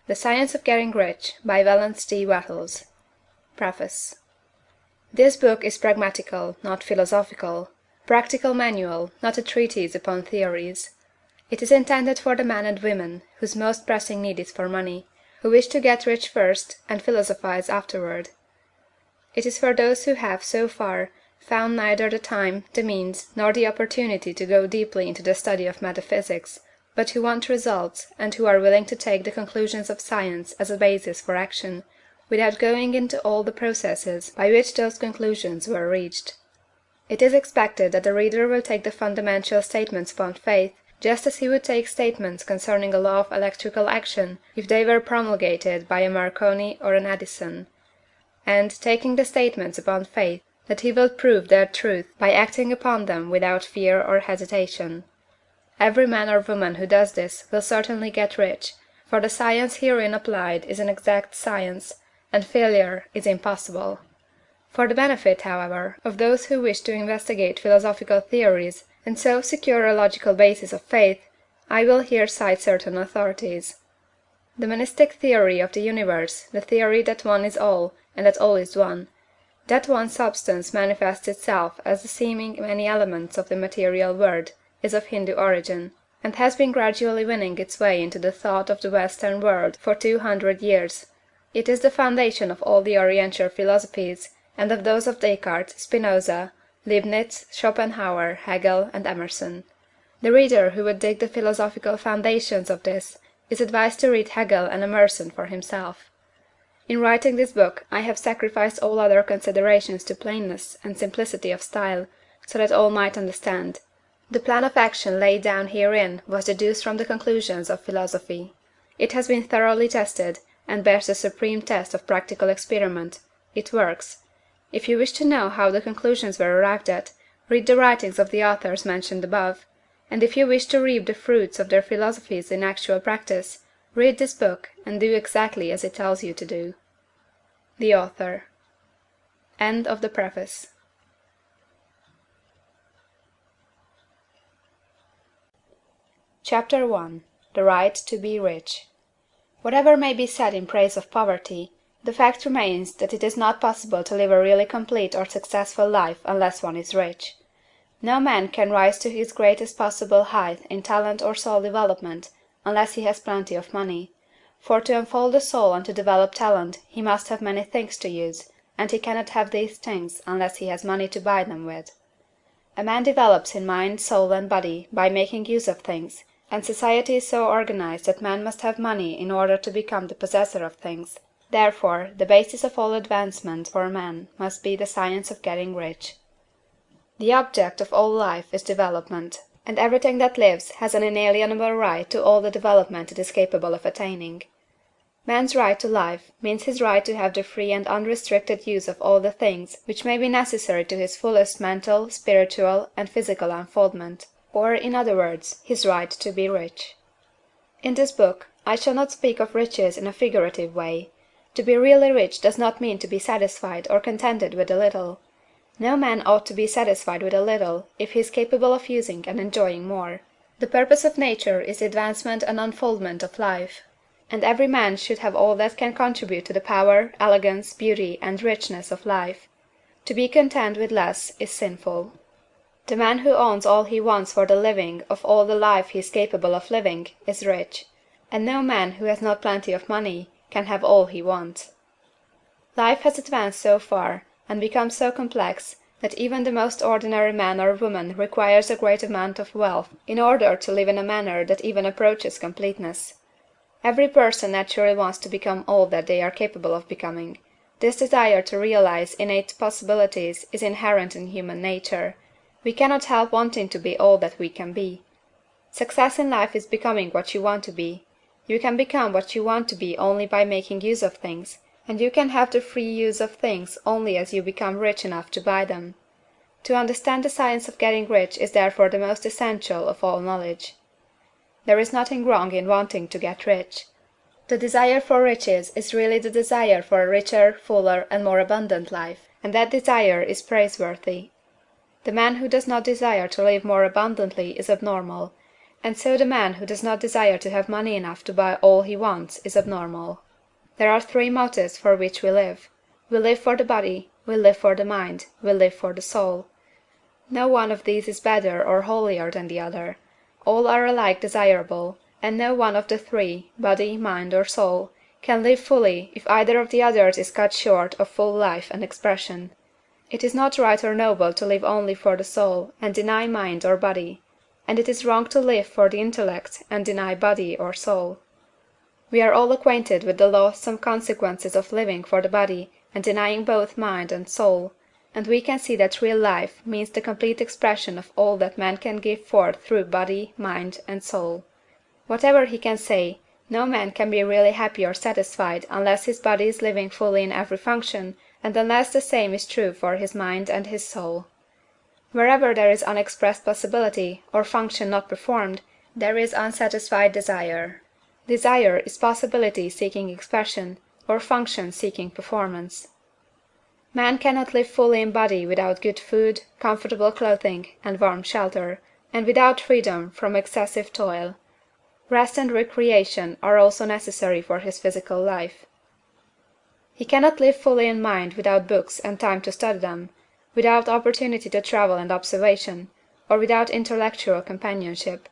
The Science of Getting Rich by Wallace D. Wattles. Preface. This book is pragmatical, not philosophical; practical manual, not a treatise upon theories. It is intended for the men and women whose most pressing need is for money, who wish to get rich first and philosophize afterward. It is for those who have, so far, found neither the time, the means, nor the opportunity to go deeply into the study of metaphysics, but who want results, and who are willing to take the conclusions of science as a basis for action, without going into all the processes by which those conclusions were reached. It is expected that the reader will take the fundamental statements upon faith, just as he would take statements concerning a law of electrical action if they were promulgated by a Marconi or an Edison; and, taking the statements upon faith, that he will prove their truth by acting upon them without fear or hesitation. Every man or woman who does this will certainly get rich, for the science herein applied is an exact science, and failure is impossible. For the benefit, however, of those who wish to investigate philosophical theories, and so secure a logical basis of faith, I will here cite certain authorities. The monistic theory of the universe, the theory that one is all, and that all is one; that one substance manifests itself as the seeming many elements of the material world, is of Hindu origin, and has been gradually winning its way into the thought of the Western world for 200 years. It is the foundation of all the Oriental philosophies, and of those of Descartes, Spinoza, Leibniz, Schopenhauer, Hegel, and Emerson. The reader who would dig the philosophical foundations of this is advised to read Hegel and Emerson for himself. In writing this book I have sacrificed all other considerations to plainness and simplicity of style, so that all might understand. The plan of action laid down herein was deduced from the conclusions of philosophy. It has been thoroughly tested, and bears the supreme test of practical experiment. It works. If you wish to know how the conclusions were arrived at, read the writings of the authors mentioned above; and if you wish to reap the fruits of their philosophies in actual practice, read this book, and do exactly as it tells you to do. The Author. End of the Preface. Chapter 1. The Right to be Rich. Whatever may be said in praise of poverty, the fact remains that it is not possible to live a really complete or successful life unless one is rich. No man can rise to his greatest possible height in talent or soul development unless he has plenty of money, for to unfold the soul and to develop talent he must have many things to use, and he cannot have these things unless he has money to buy them with. A man develops in mind, soul, and body by making use of things, and society is so organized that man must have money in order to become the possessor of things. Therefore, the basis of all advancement for man must be the science of getting rich. The object of all life is development, and everything that lives has an inalienable right to all the development it is capable of attaining. Man's right to life means his right to have the free and unrestricted use of all the things which may be necessary to his fullest mental, spiritual, and physical unfoldment, or, in other words, his right to be rich. In this book I shall not speak of riches in a figurative way. To be really rich does not mean to be satisfied or contented with a little. No man ought to be satisfied with a little if he is capable of using and enjoying more. The purpose of nature is the advancement and unfoldment of life, and every man should have all that can contribute to the power, elegance, beauty, and richness of life. To be content with less is sinful. The man who owns all he wants for the living of all the life he is capable of living is rich, and no man who has not plenty of money can have all he wants. Life has advanced so far, and become so complex, that even the most ordinary man or woman requires a great amount of wealth in order to live in a manner that even approaches completeness. Every person naturally wants to become all that they are capable of becoming. This desire to realize innate possibilities is inherent in human nature. We cannot help wanting to be all that we can be. Success in life is becoming what you want to be. You can become what you want to be only by making use of things, and you can have the free use of things only as you become rich enough to buy them. To understand the science of getting rich is therefore the most essential of all knowledge. There is nothing wrong in wanting to get rich. The desire for riches is really the desire for a richer, fuller, and more abundant life, and that desire is praiseworthy. The man who does not desire to live more abundantly is abnormal. and so the man who does not desire to have money enough to buy all he wants is abnormal. There are three motives for which we live. We live for the body, we live for the mind, we live for the soul. No one of these is better or holier than the other. All are alike desirable, and no one of the three, body, mind, or soul, can live fully if either of the others is cut short of full life and expression. It is not right or noble to live only for the soul and deny mind or body, and it is wrong to live for the intellect and deny body or soul. We are all acquainted with the loathsome consequences of living for the body and denying both mind and soul, and we can see that real life means the complete expression of all that man can give forth through body, mind, and soul. Whatever he can say, no man can be really happy or satisfied unless his body is living fully in every function, and unless the same is true for his mind and his soul. Wherever there is unexpressed possibility, or function not performed, there is unsatisfied desire. Desire is possibility seeking expression, or function seeking performance. Man cannot live fully in body without good food, comfortable clothing, and warm shelter, and without freedom from excessive toil. Rest and recreation are also necessary for his physical life. He cannot live fully in mind without books and time to study them, without opportunity to travel and observation, or without intellectual companionship.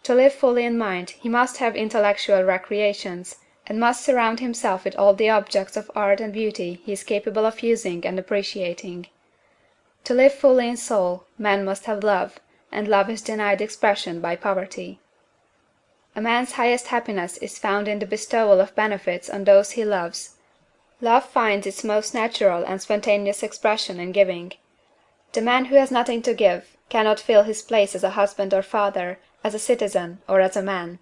To live fully in mind he must have intellectual recreations, and must surround himself with all the objects of art and beauty he is capable of using and appreciating. To live fully in soul, man must have love, and love is denied expression by poverty. A man's highest happiness is found in the bestowal of benefits on those he loves. Love finds its most natural and spontaneous expression in giving. The man who has nothing to give cannot fill his place as a husband or father, as a citizen, or as a man.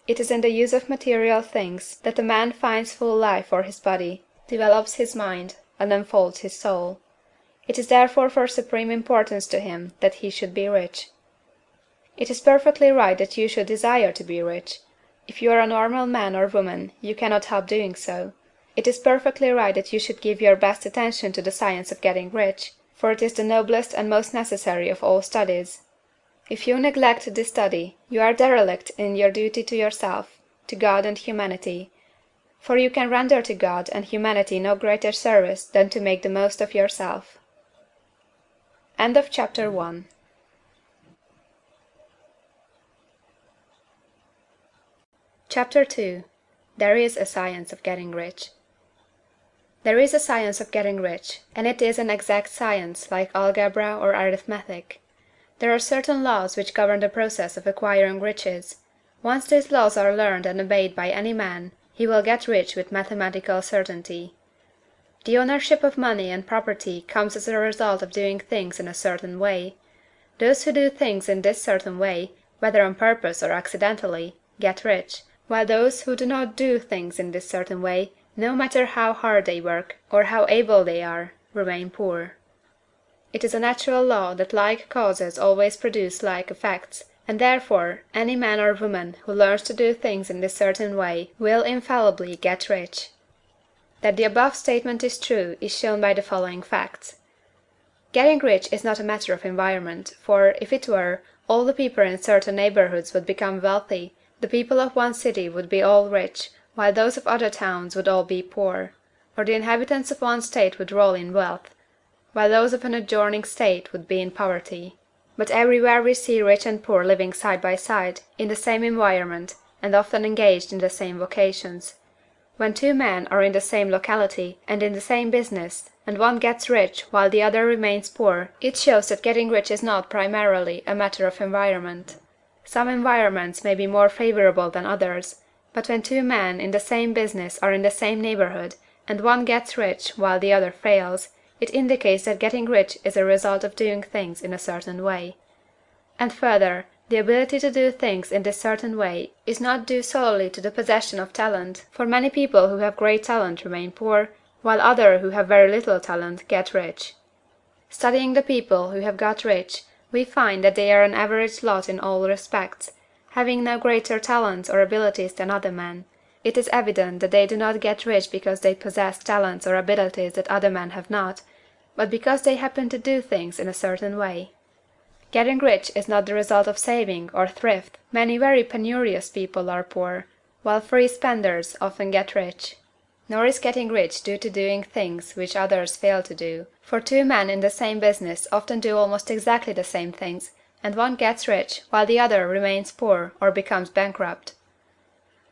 It is in the use of material things that a man finds full life for his body, develops his mind, and unfolds his soul. It is therefore for supreme importance to him that he should be rich. It is perfectly right that you should desire to be rich. If you are a normal man or woman, you cannot help doing so. It is perfectly right that you should give your best attention to the science of getting rich, for it is the noblest and most necessary of all studies. If you neglect this study, you are derelict in your duty to yourself, to God and humanity, for you can render to God and humanity no greater service than to make the most of yourself. End of Chapter 1. Chapter 2. There is a Science of Getting Rich. There is a science of getting rich, and it is an exact science like algebra or arithmetic. There are certain laws which govern the process of acquiring riches. Once these laws are learned and obeyed by any man, he will get rich with mathematical certainty. The ownership of money and property comes as a result of doing things in a certain way. Those who do things in this certain way, whether on purpose or accidentally, get rich, while those who do not do things in this certain way, no matter how hard they work, or how able they are, remain poor. It is a natural law that like causes always produce like effects, and therefore any man or woman who learns to do things in this certain way will infallibly get rich. That the above statement is true is shown by the following facts. Getting rich is not a matter of environment, for, if it were, all the people in certain neighborhoods would become wealthy, the people of one city would be all rich, while those of other towns would all be poor, or the inhabitants of one state would roll in wealth, while those of an adjoining state would be in poverty. But everywhere we see rich and poor living side by side, in the same environment, and often engaged in the same vocations. When two men are in the same locality, and in the same business, and one gets rich while the other remains poor, it shows that getting rich is not primarily a matter of environment. Some environments may be more favorable than others, but when two men in the same business are in the same neighborhood, and one gets rich while the other fails, it indicates that getting rich is a result of doing things in a certain way. And further, the ability to do things in this certain way is not due solely to the possession of talent, for many people who have great talent remain poor, while others who have very little talent get rich. Studying the people who have got rich, we find that they are an average lot in all respects, having no greater talents or abilities than other men. It is evident that they do not get rich because they possess talents or abilities that other men have not, but because they happen to do things in a certain way. Getting rich is not the result of saving or thrift. Many very penurious people are poor, while free spenders often get rich. Nor is getting rich due to doing things which others fail to do, for two men in the same business often do almost exactly the same things, and one gets rich while the other remains poor or becomes bankrupt.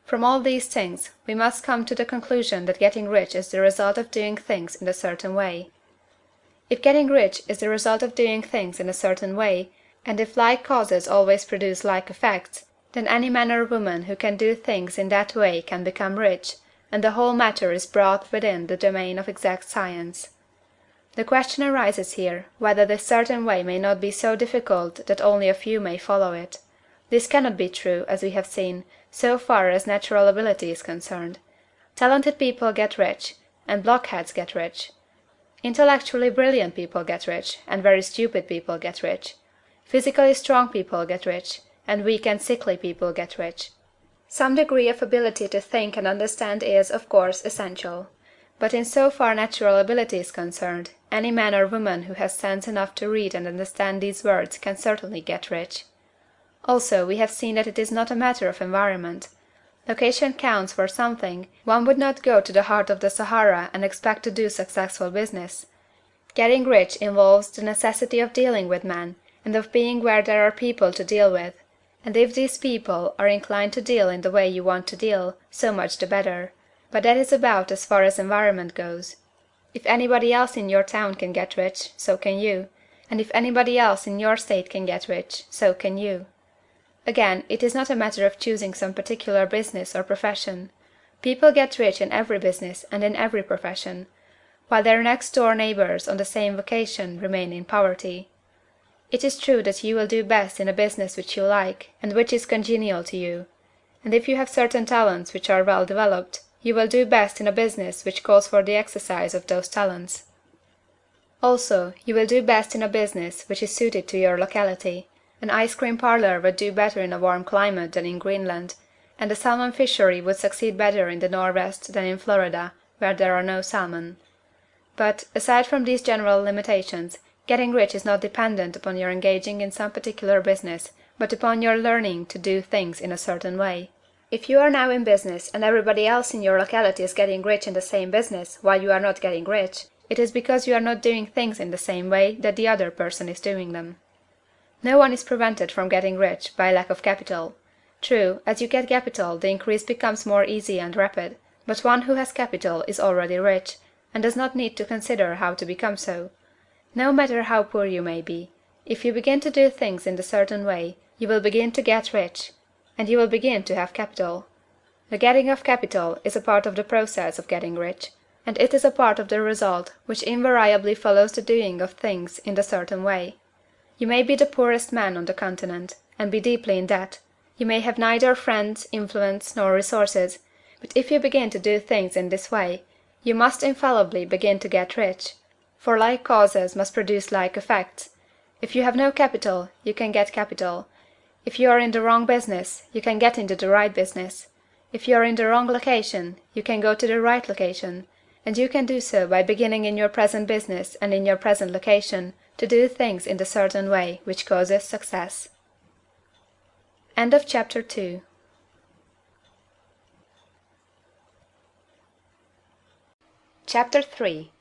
From all these things, we must come to the conclusion that getting rich is the result of doing things in a certain way. If getting rich is the result of doing things in a certain way, and if like causes always produce like effects, then any man or woman who can do things in that way can become rich, and the whole matter is brought within the domain of exact science. The question arises here, whether this certain way may not be so difficult that only a few may follow it. This cannot be true, as we have seen, so far as natural ability is concerned. Talented people get rich, and blockheads get rich. Intellectually brilliant people get rich, and very stupid people get rich. Physically strong people get rich, and weak and sickly people get rich. Some degree of ability to think and understand is, of course, essential. But in so far natural ability is concerned, any man or woman who has sense enough to read and understand these words can certainly get rich. Also, we have seen that it is not a matter of environment. Location counts for something. One would not go to the heart of the Sahara and expect to do successful business. Getting rich involves the necessity of dealing with men, and of being where there are people to deal with. And if these people are inclined to deal in the way you want to deal, so much the better. But that is about as far as environment goes. If anybody else in your town can get rich, so can you. And if anybody else in your state can get rich, so can you. Again, it is not a matter of choosing some particular business or profession. People get rich in every business and in every profession, while their next-door neighbors on the same vocation remain in poverty. It is true that you will do best in a business which you like, and which is congenial to you. And if you have certain talents which are well developed, you will do best in a business which calls for the exercise of those talents. Also, you will do best in a business which is suited to your locality. An ice cream parlor would do better in a warm climate than in Greenland, and a salmon fishery would succeed better in the Northwest than in Florida, where there are no salmon. But, aside from these general limitations, getting rich is not dependent upon your engaging in some particular business, but upon your learning to do things in a certain way. If you are now in business and everybody else in your locality is getting rich in the same business while you are not getting rich, it is because you are not doing things in the same way that the other person is doing them. No one is prevented from getting rich by lack of capital. True, as you get capital the increase becomes more easy and rapid, but one who has capital is already rich, and does not need to consider how to become so. No matter how poor you may be, if you begin to do things in a certain way, you will begin to get rich, and you will begin to have capital. The getting of capital is a part of the process of getting rich, and it is a part of the result which invariably follows the doing of things in a certain way. You may be the poorest man on the continent, and be deeply in debt. You may have neither friends, influence, nor resources, but if you begin to do things in this way, you must infallibly begin to get rich, for like causes must produce like effects. If you have no capital, you can get capital. If you are in the wrong business, you can get into the right business. If you are in the wrong location, you can go to the right location, and you can do so by beginning in your present business and in your present location to do things in the certain way which causes success. End of chapter 2. Chapter 3.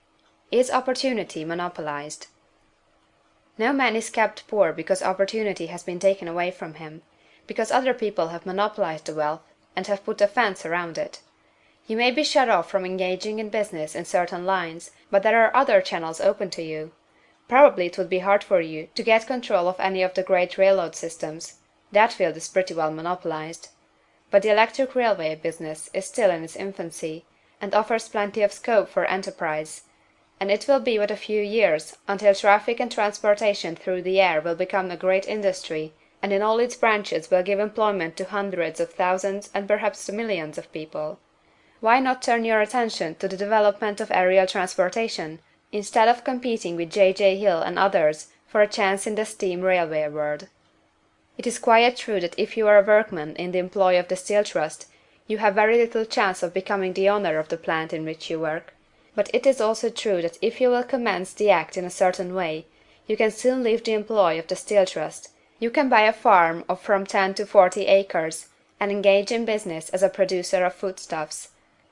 Is opportunity monopolized? No man is kept poor because opportunity has been taken away from him, because other people have monopolized the wealth and have put a fence around it. You may be shut off from engaging in business in certain lines, but there are other channels open to you. Probably it would be hard for you to get control of any of the great railroad systems. That field is pretty well monopolized. But the electric railway business is still in its infancy, and offers plenty of scope for enterprise, and it will be but a few years until traffic and transportation through the air will become a great industry, and in all its branches will give employment to hundreds of thousands and perhaps to millions of people. Why not turn your attention to the development of aerial transportation, instead of competing with J. Hill and others for a chance in the steam railway world? It is quite true that if you are a workman in the employ of the Steel Trust, you have very little chance of becoming the owner of the plant in which you work. But it is also true that if you will commence the act in a certain way, You can soon leave the employ of the Steel Trust. You can buy a farm of from 10 to 40 acres, and engage in business as a producer of foodstuffs.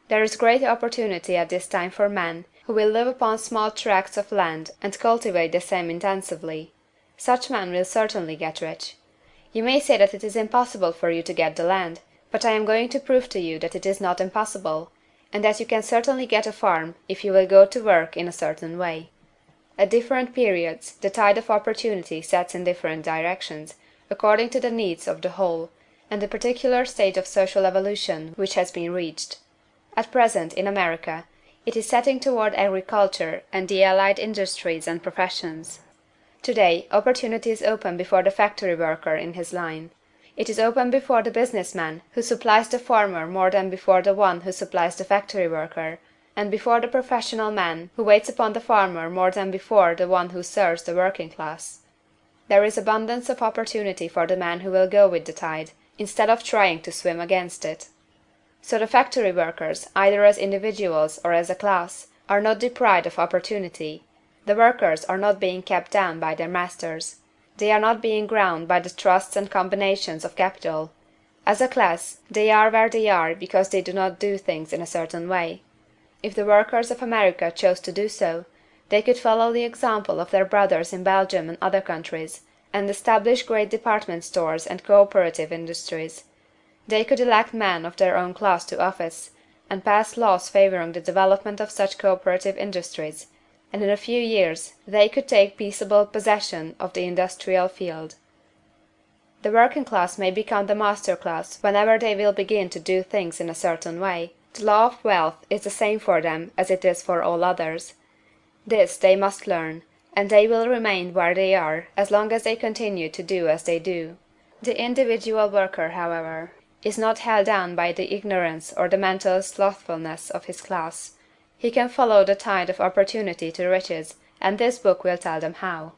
There is great opportunity at this time for men who will live upon small tracts of land and cultivate the same intensively. Such men will certainly get rich. You may say that it is impossible for you to get the land, but I am going to prove to you that it is not impossible, and that you can certainly get a farm if you will go to work in a certain way. At different periods the tide of opportunity sets in different directions, according to the needs of the whole, and the particular stage of social evolution which has been reached. At present, in America, it is setting toward agriculture and the allied industries and professions. Today, opportunity is open before the factory worker in his line. It is open before the business man who supplies the farmer more than before the one who supplies the factory worker, and before the professional man who waits upon the farmer more than before the one who serves the working class. There is abundance of opportunity for the man who will go with the tide, instead of trying to swim against it. So the factory workers, either as individuals or as a class, are not deprived of opportunity. The workers are not being kept down by their masters. They are not being ground by the trusts and combinations of capital. As a class, they are where they are because they do not do things in a certain way. If the workers of America chose to do so, they could follow the example of their brothers in Belgium and other countries, and establish great department stores and cooperative industries. They could elect men of their own class to office, and pass laws favoring the development of such cooperative industries, and in a few years they could take peaceable possession of the industrial field. The working class may become the master class whenever they will begin to do things in a certain way. The law of wealth is the same for them as it is for all others. This they must learn, and they will remain where they are as long as they continue to do as they do. The individual worker, however, is not held down by the ignorance or the mental slothfulness of his class. He can follow the tide of opportunity to riches, and this book will tell them how.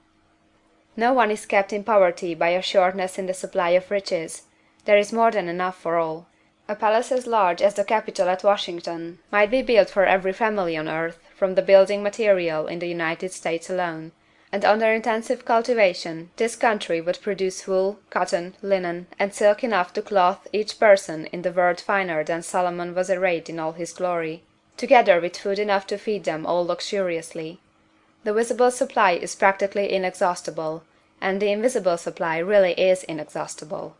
No one is kept in poverty by a shortness in the supply of riches. There is more than enough for all. A palace as large as the Capitol at Washington might be built for every family on earth from the building material in the United States alone, and under intensive cultivation this country would produce wool, cotton, linen, and silk enough to clothe each person in the world finer than Solomon was arrayed in all his glory, together with food enough to feed them all luxuriously. The visible supply is practically inexhaustible, and the invisible supply really is inexhaustible.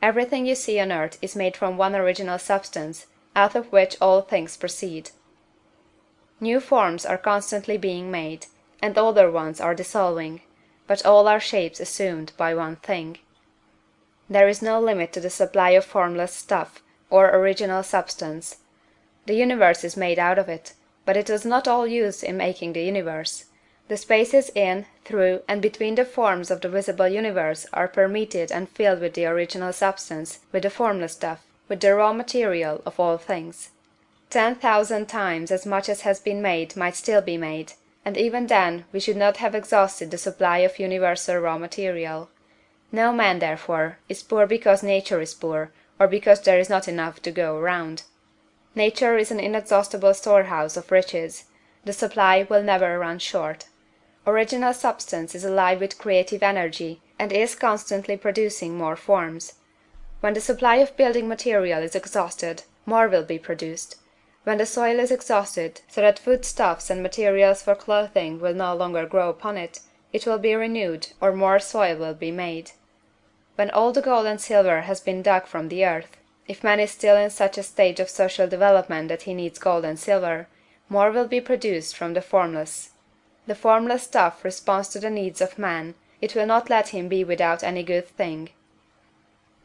Everything you see on earth is made from one original substance, out of which all things proceed. New forms are constantly being made, and older ones are dissolving, but all are shapes assumed by one thing. There is no limit to the supply of formless stuff, or original substance. The universe is made out of it, but it was not all used in making the universe. The spaces in, through, and between the forms of the visible universe are permeated and filled with the original substance, with the formless stuff, with the raw material of all things. 10,000 times as much as has been made might still be made, and even then we should not have exhausted the supply of universal raw material. No man, therefore, is poor because nature is poor, or because there is not enough to go round. Nature is an inexhaustible storehouse of riches. The supply will never run short. Original substance is alive with creative energy, and is constantly producing more forms. When the supply of building material is exhausted, more will be produced. When the soil is exhausted, so that foodstuffs and materials for clothing will no longer grow upon it, it will be renewed, or more soil will be made. When all the gold and silver has been dug from the earth, if man is still in such a stage of social development that he needs gold and silver, more will be produced from the formless. The formless stuff responds to the needs of man, it will not let him be without any good thing.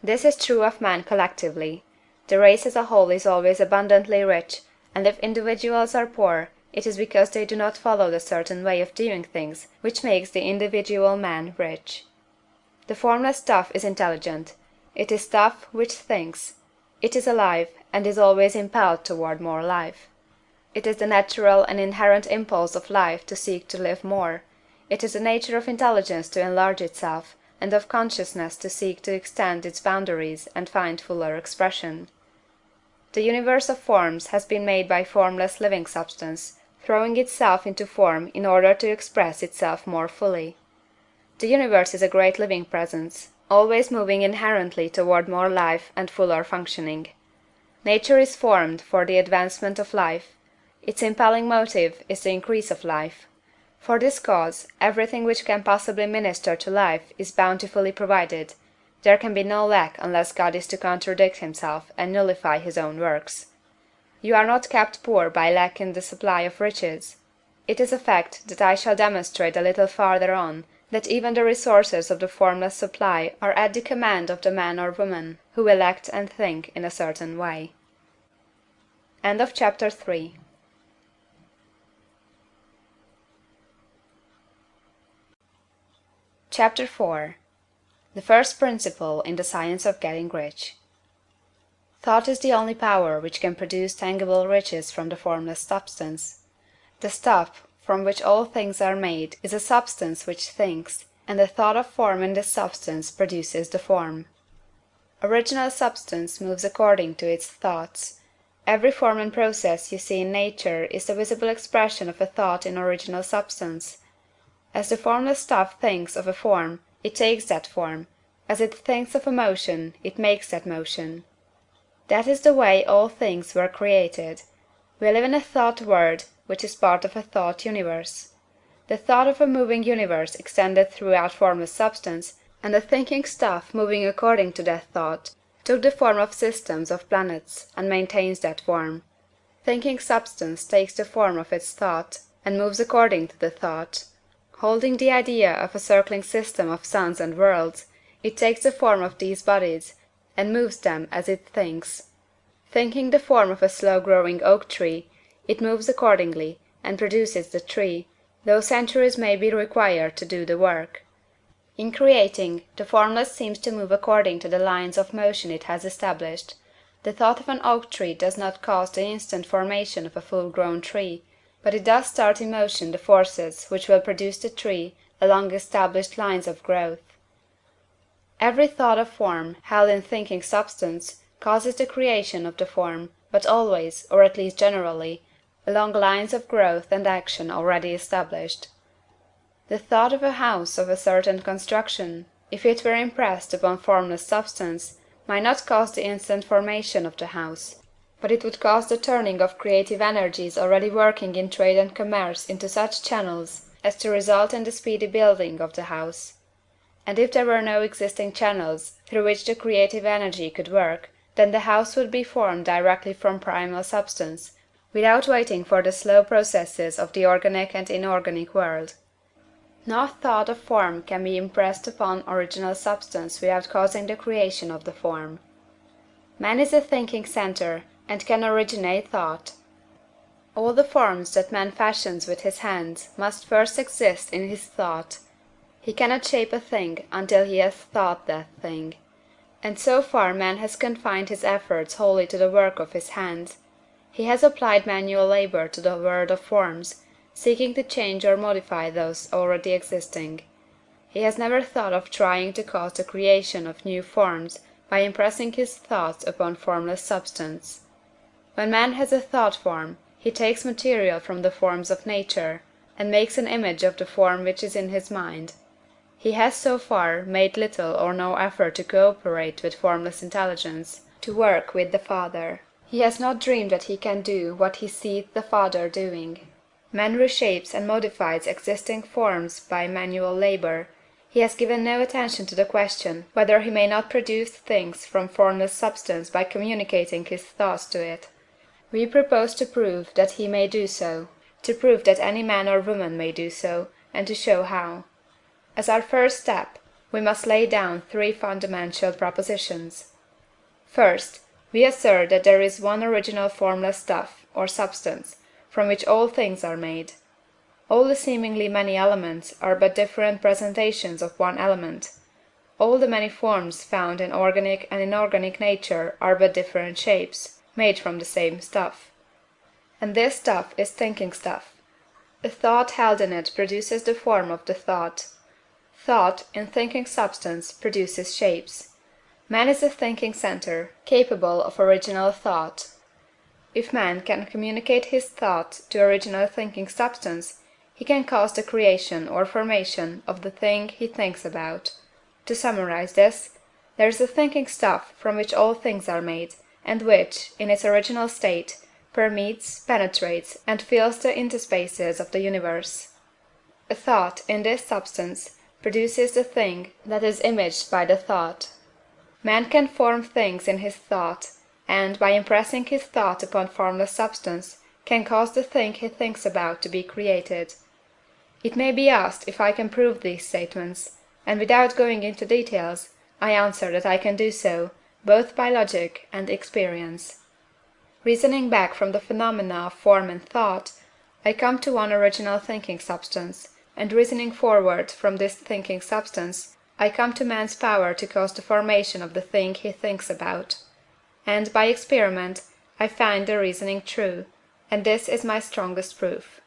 This is true of man collectively. The race as a whole is always abundantly rich, and if individuals are poor, it is because they do not follow the certain way of doing things which makes the individual man rich. The formless stuff is intelligent. It is stuff which thinks. It is alive, and is always impelled toward more life. It is the natural and inherent impulse of life to seek to live more. It is the nature of intelligence to enlarge itself, and of consciousness to seek to extend its boundaries and find fuller expression. The universe of forms has been made by formless living substance, throwing itself into form in order to express itself more fully. The universe is a great living presence, always moving inherently toward more life and fuller functioning. Nature is formed for the advancement of life; its impelling motive is the increase of life. For this cause, everything which can possibly minister to life is bountifully provided; there can be no lack unless God is to contradict himself and nullify his own works. You are not kept poor by lack in the supply of riches. It is a fact that I shall demonstrate a little farther on, that even the resources of the formless supply are at the command of the man or woman who will act and think in a certain way. CHAPTER IV. The first principle in the science of getting rich. Thought is the only power which can produce tangible riches from the formless substance. The stuff from which all things are made is a substance which thinks, and the thought of form in this substance produces the form. Original substance moves according to its thoughts. Every form and process you see in nature is the visible expression of a thought in original substance. As the formless stuff thinks of a form, it takes that form; as it thinks of a motion, it makes that motion. That is the way all things were created. We live in a thought world, which is part of a thought universe. The thought of a moving universe extended throughout formless substance, and the thinking stuff moving according to that thought took the form of systems of planets, and maintains that form. Thinking substance takes the form of its thought, and moves according to the thought. Holding the idea of a circling system of suns and worlds, it takes the form of these bodies, and moves them as it thinks. Thinking the form of a slow-growing oak tree, it moves accordingly, and produces the tree, though centuries may be required to do the work. In creating, the formless seems to move according to the lines of motion it has established. The thought of an oak tree does not cause the instant formation of a full-grown tree, but it does start in motion the forces which will produce the tree along established lines of growth. Every thought of form, held in thinking substance, causes the creation of the form, but always, or at least generally, along lines of growth and action already established. The thought of a house of a certain construction, if it were impressed upon formless substance, might not cause the instant formation of the house, but it would cause the turning of creative energies already working in trade and commerce into such channels as to result in the speedy building of the house. And if there were no existing channels through which the creative energy could work, then the house would be formed directly from primal substance, without waiting for the slow processes of the organic and inorganic world. No thought of form can be impressed upon original substance without causing the creation of the form. Man is a thinking centre, and can originate thought. All the forms that man fashions with his hands must first exist in his thought. He cannot shape a thing until he has thought that thing. And so far man has confined his efforts wholly to the work of his hands. He has applied manual labor to the world of forms, seeking to change or modify those already existing. He has never thought of trying to cause the creation of new forms by impressing his thoughts upon formless substance. When man has a thought form, he takes material from the forms of nature, and makes an image of the form which is in his mind. He has so far made little or no effort to cooperate with formless intelligence, to work with the Father. He has not dreamed that he can do what he seeth the Father doing. Man reshapes and modifies existing forms by manual labor. He has given no attention to the question whether he may not produce things from formless substance by communicating his thoughts to it. We propose to prove that he may do so, to prove that any man or woman may do so, and to show how. As our first step, we must lay down three fundamental propositions. First, we assert that there is one original formless stuff, or substance, from which all things are made. All the seemingly many elements are but different presentations of one element. All the many forms found in organic and inorganic nature are but different shapes, made from the same stuff. And this stuff is thinking stuff. A thought held in it produces the form of the thought. Thought, in thinking substance, produces shapes. Man is a thinking centre, capable of original thought. If man can communicate his thought to original thinking substance, he can cause the creation or formation of the thing he thinks about. To summarize this, there is the thinking stuff from which all things are made, and which, in its original state, permeates, penetrates, and fills the interspaces of the universe. A thought, in this substance, produces the thing that is imaged by the thought. Man can form things in his thought, and, by impressing his thought upon formless substance, can cause the thing he thinks about to be created. It may be asked if I can prove these statements, and without going into details, I answer that I can do so, both by logic and experience. Reasoning back from the phenomena of form and thought, I come to one original thinking substance, and reasoning forward from this thinking substance, I come to man's power to cause the formation of the thing he thinks about. And, by experiment, I find the reasoning true, and this is my strongest proof.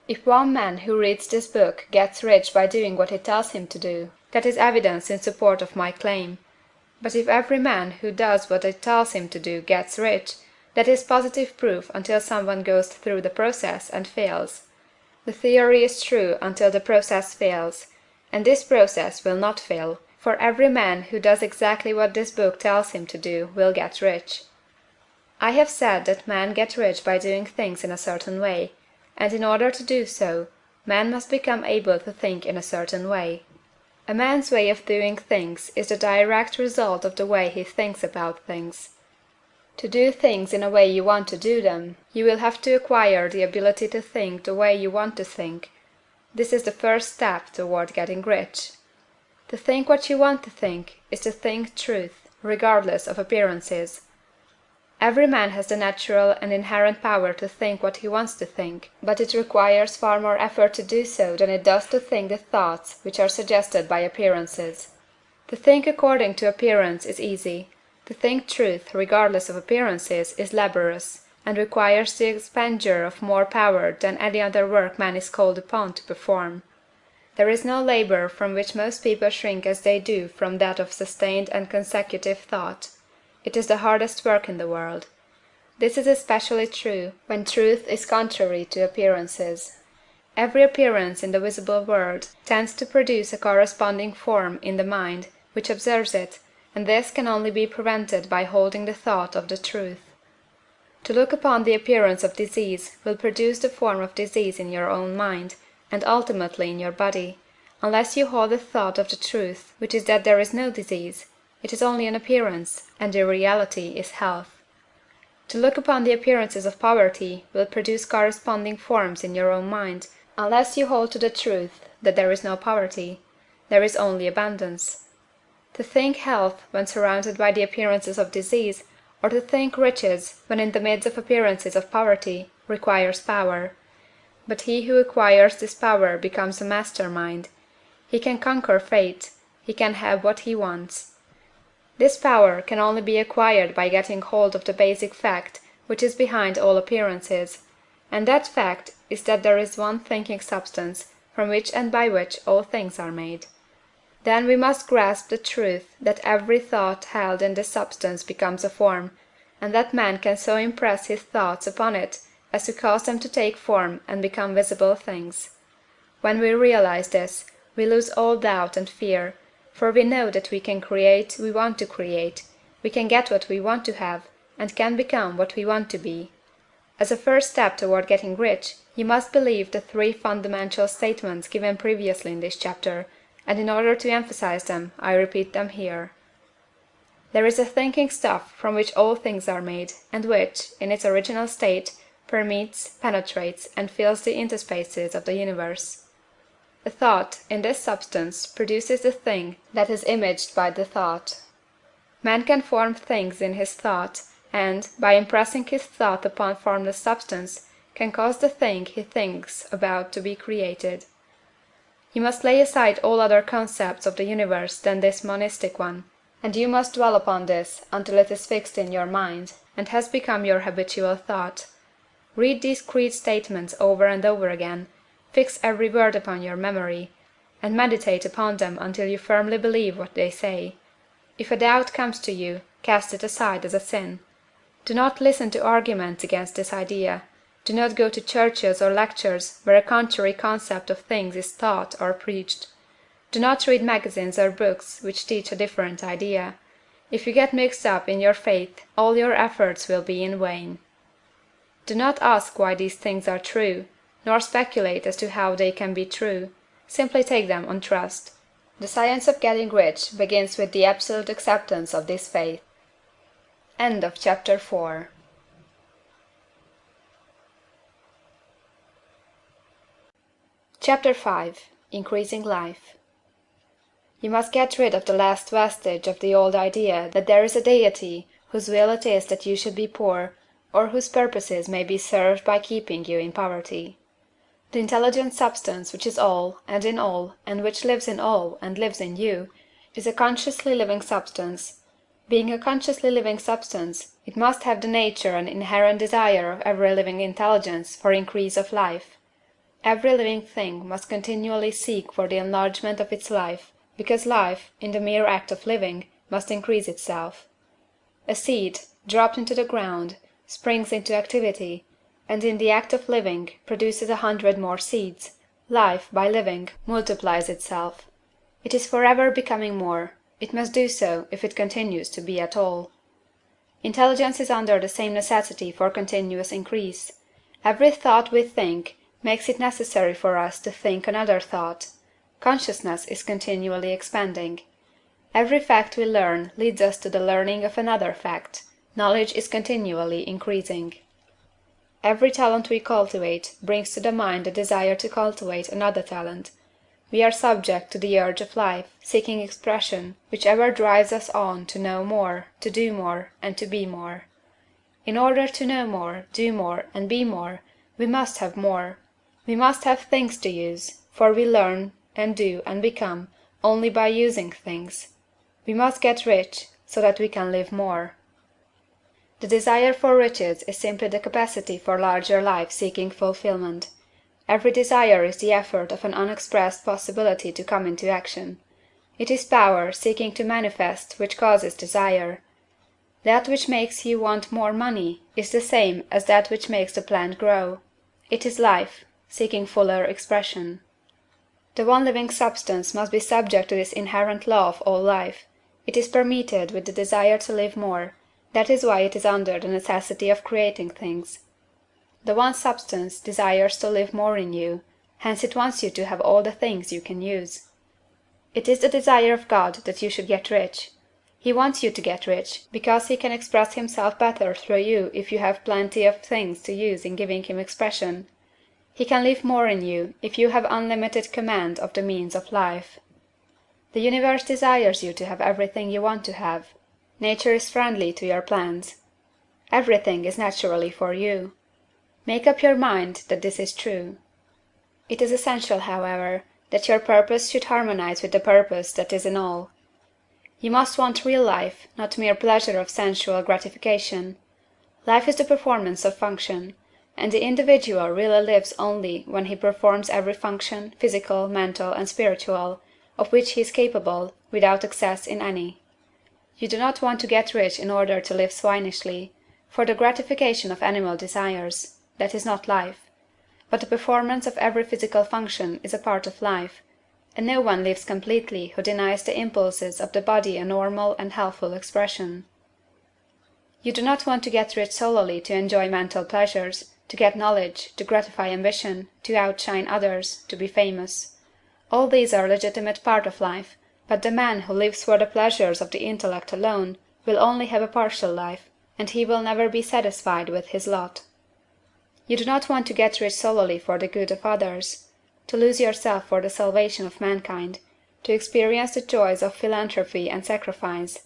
If one man who reads this book gets rich by doing what it tells him to do, that is evidence in support of my claim. But if every man who does what it tells him to do gets rich, that is positive proof until someone goes through the process and fails. The theory is true until the process fails, and this process will not fail, for every man who does exactly what this book tells him to do will get rich. I have said that men get rich by doing things in a certain way, and in order to do so, man must become able to think in a certain way. A man's way of doing things is the direct result of the way he thinks about things. To do things in a way you want to do them, you will have to acquire the ability to think the way you want to think. This is the first step toward getting rich. To think what you want to think is to think truth, regardless of appearances. Every man has the natural and inherent power to think what he wants to think, but it requires far more effort to do so than it does to think the thoughts which are suggested by appearances. To think according to appearance is easy. To think truth, regardless of appearances, is laborious, and requires the expenditure of more power than any other work man is called upon to perform. There is no labor from which most people shrink as they do from that of sustained and consecutive thought. It is the hardest work in the world. This is especially true when truth is contrary to appearances. Every appearance in the visible world tends to produce a corresponding form in the mind which observes it, and this can only be prevented by holding the thought of the truth. To look upon the appearance of disease will produce the form of disease in your own mind, and ultimately in your body, unless you hold the thought of the truth, which is that there is no disease, it is only an appearance, and the reality is health. To look upon the appearances of poverty will produce corresponding forms in your own mind, unless you hold to the truth that there is no poverty, there is only abundance. To think health when surrounded by the appearances of disease, or to think riches when in the midst of appearances of poverty, requires power. But he who acquires this power becomes a master mind. He can conquer fate, he can have what he wants. This power can only be acquired by getting hold of the basic fact which is behind all appearances, and that fact is that there is one thinking substance from which and by which all things are made. Then we must grasp the truth that every thought held in this substance becomes a form, and that man can so impress his thoughts upon it as to cause them to take form and become visible things. When we realize this, we lose all doubt and fear, for we know that we can create we want to create, we can get what we want to have, and can become what we want to be. As a first step toward getting rich, you must believe the three fundamental statements given previously in this chapter, and in order to emphasize them, I repeat them here. There is a thinking stuff from which all things are made, and which, in its original state, permeates, penetrates, and fills the interspaces of the universe. A thought, in this substance, produces the thing that is imaged by the thought. Man can form things in his thought, and, by impressing his thought upon formless substance, can cause the thing he thinks about to be created. You must lay aside all other concepts of the universe than this monistic one, and you must dwell upon this until it is fixed in your mind, and has become your habitual thought. Read these creed statements over and over again, fix every word upon your memory, and meditate upon them until you firmly believe what they say. If a doubt comes to you, cast it aside as a sin. Do not listen to arguments against this idea. Do not go to churches or lectures where a contrary concept of things is taught or preached. Do not read magazines or books which teach a different idea. If you get mixed up in your faith, all your efforts will be in vain. Do not ask why these things are true, nor speculate as to how they can be true. Simply take them on trust. The science of getting rich begins with the absolute acceptance of this faith. End of chapter 4. Chapter 5. Increasing Life. You must get rid of the last vestige of the old idea that there is a deity whose will it is that you should be poor, or whose purposes may be served by keeping you in poverty. The intelligent substance which is all, and in all, and which lives in all, and lives in you, is a consciously living substance. Being a consciously living substance, it must have the nature and inherent desire of every living intelligence for increase of life. Every living thing must continually seek for the enlargement of its life, because life, in the mere act of living, must increase itself. A seed, dropped into the ground, springs into activity, and in the act of living produces 100 more seeds. Life, by living, multiplies itself. It is forever becoming more. It must do so if it continues to be at all. Intelligence is under the same necessity for continuous increase. Every thought we think makes it necessary for us to think another thought. Consciousness is continually expanding. Every fact we learn leads us to the learning of another fact. Knowledge is continually increasing. Every talent we cultivate brings to the mind the desire to cultivate another talent. We are subject to the urge of life, seeking expression, which ever drives us on to know more, to do more, and to be more. In order to know more, do more, and be more, we must have more. We must have things to use, for we learn, and do, and become, only by using things. We must get rich, so that we can live more. The desire for riches is simply the capacity for larger life seeking fulfillment. Every desire is the effort of an unexpressed possibility to come into action. It is power seeking to manifest which causes desire. That which makes you want more money is the same as that which makes the plant grow. It is life, seeking fuller expression. The one living substance must be subject to this inherent law of all life. It is permeated with the desire to live more. That is why it is under the necessity of creating things. The one substance desires to live more in you, hence it wants you to have all the things you can use. It is the desire of God that you should get rich. He wants you to get rich, because he can express himself better through you if you have plenty of things to use in giving him expression. He can live more in you if you have unlimited command of the means of life. The universe desires you to have everything you want to have. Nature is friendly to your plans. Everything is naturally for you. Make up your mind that this is true. It is essential, however, that your purpose should harmonize with the purpose that is in all. You must want real life, not mere pleasure of sensual gratification. Life is the performance of function, and the individual really lives only when he performs every function, physical, mental, and spiritual, of which he is capable, without excess in any. You do not want to get rich in order to live swinishly, for the gratification of animal desires. That is not life. But the performance of every physical function is a part of life, and no one lives completely who denies the impulses of the body a normal and healthful expression. You do not want to get rich solely to enjoy mental pleasures, to get knowledge, to gratify ambition, to outshine others, to be famous. All these are legitimate part of life, but the man who lives for the pleasures of the intellect alone will only have a partial life, and he will never be satisfied with his lot. You do not want to get rich solely for the good of others, to lose yourself for the salvation of mankind, to experience the joys of philanthropy and sacrifice.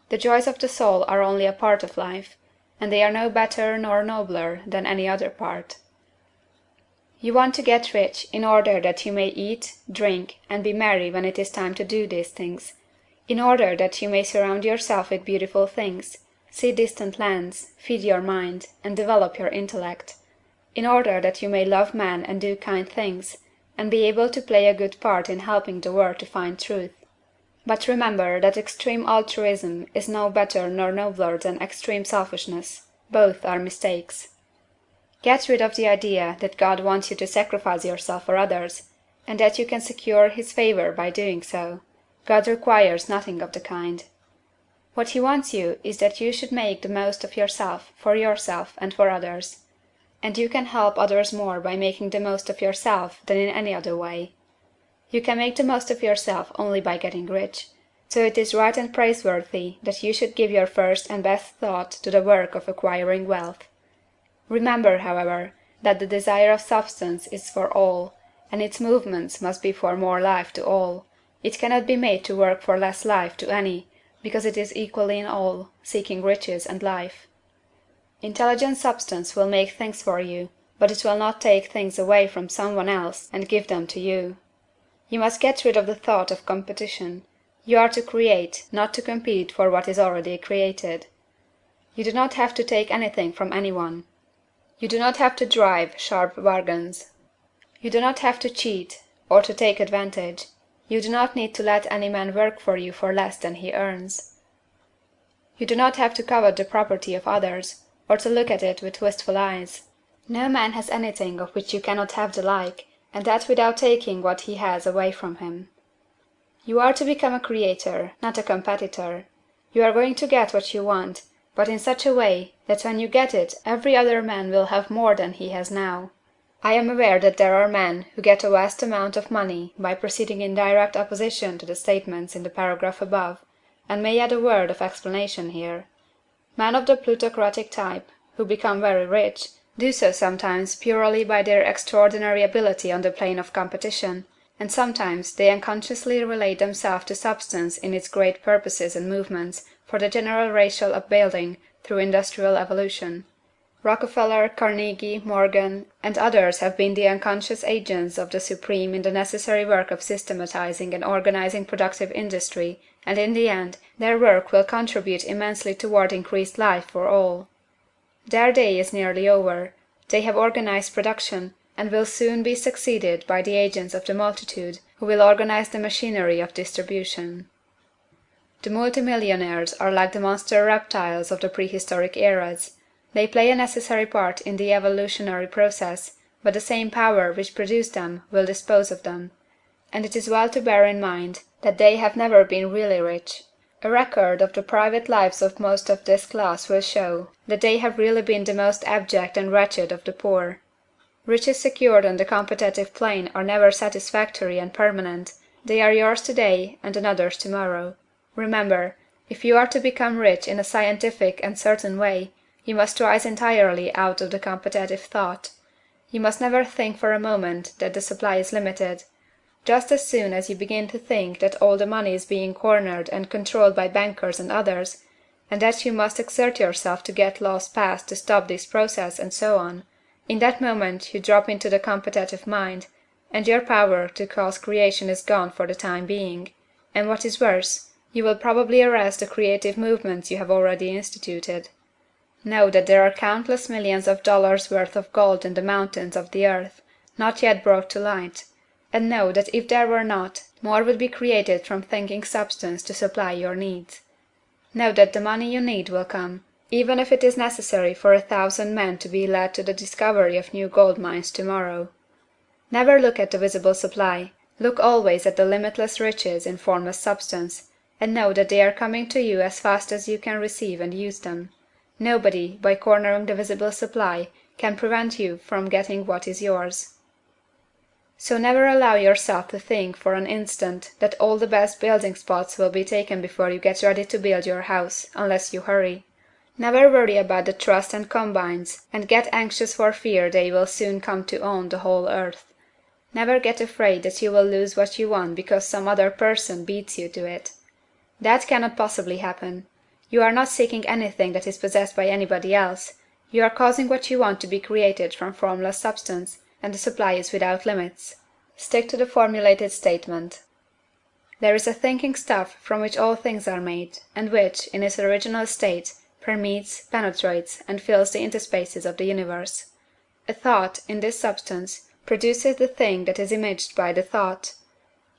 The joys of the soul are only a part of life, and they are no better nor nobler than any other part. You want to get rich in order that you may eat, drink, and be merry when it is time to do these things, in order that you may surround yourself with beautiful things, see distant lands, feed your mind, and develop your intellect, in order that you may love men and do kind things, and be able to play a good part in helping the world to find truth. But remember that extreme altruism is no better nor nobler than extreme selfishness. Both are mistakes. Get rid of the idea that God wants you to sacrifice yourself for others, and that you can secure his favor by doing so. God requires nothing of the kind. What he wants you is that you should make the most of yourself for yourself and for others. And you can help others more by making the most of yourself than in any other way. You can make the most of yourself only by getting rich, so it is right and praiseworthy that you should give your first and best thought to the work of acquiring wealth. Remember, however, that the desire of substance is for all, and its movements must be for more life to all. It cannot be made to work for less life to any, because it is equally in all, seeking riches and life. Intelligent substance will make things for you, but it will not take things away from someone else and give them to you. You must get rid of the thought of competition. You are to create, not to compete for what is already created. You do not have to take anything from anyone. You do not have to drive sharp bargains. You do not have to cheat, or to take advantage. You do not need to let any man work for you for less than he earns. You do not have to covet the property of others, or to look at it with wistful eyes. No man has anything of which you cannot have the like, and that without taking what he has away from him. You are to become a creator, not a competitor. You are going to get what you want, but in such a way that when you get it every other man will have more than he has now. I am aware that there are men who get a vast amount of money by proceeding in direct opposition to the statements in the paragraph above, and may add a word of explanation here. Men of the plutocratic type, who become very rich, do so sometimes purely by their extraordinary ability on the plane of competition, and sometimes they unconsciously relate themselves to substance in its great purposes and movements for the general racial upbuilding through industrial evolution. Rockefeller, Carnegie, Morgan, and others have been the unconscious agents of the supreme in the necessary work of systematizing and organizing productive industry, and in the end their work will contribute immensely toward increased life for all. Their day is nearly over. They have organized production, and will soon be succeeded by the agents of the multitude who will organize the machinery of distribution. The multimillionaires are like the monster reptiles of the prehistoric eras. They play a necessary part in the evolutionary process, but the same power which produced them will dispose of them. And it is well to bear in mind that they have never been really rich. A record of the private lives of most of this class will show that they have really been the most abject and wretched of the poor. Riches secured on the competitive plane are never satisfactory and permanent. They are yours today and another's tomorrow. Remember, if you are to become rich in a scientific and certain way, you must rise entirely out of the competitive thought. You must never think for a moment that the supply is limited. Just as soon as you begin to think that all the money is being cornered and controlled by bankers and others, and that you must exert yourself to get laws passed to stop this process and so on, in that moment you drop into the competitive mind, and your power to cause creation is gone for the time being, and what is worse, you will probably arrest the creative movements you have already instituted. Know that there are countless millions of dollars worth of gold in the mountains of the earth, not yet brought to light, and know that if there were not, more would be created from thinking substance to supply your needs. Know that the money you need will come, even if it is necessary for 1,000 men to be led to the discovery of new gold mines tomorrow. Never look at the visible supply, look always at the limitless riches in formless substance, and know that they are coming to you as fast as you can receive and use them. Nobody, by cornering the visible supply, can prevent you from getting what is yours. So never allow yourself to think for an instant that all the best building spots will be taken before you get ready to build your house, unless you hurry. Never worry about the trusts and combines, and get anxious for fear they will soon come to own the whole earth. Never get afraid that you will lose what you want because some other person beats you to it. That cannot possibly happen. You are not seeking anything that is possessed by anybody else. You are causing what you want to be created from formless substance, and the supply is without limits. Stick to the formulated statement. There is a thinking stuff from which all things are made, and which, in its original state, permeates, penetrates, and fills the interspaces of the universe. A thought, in this substance, produces the thing that is imaged by the thought.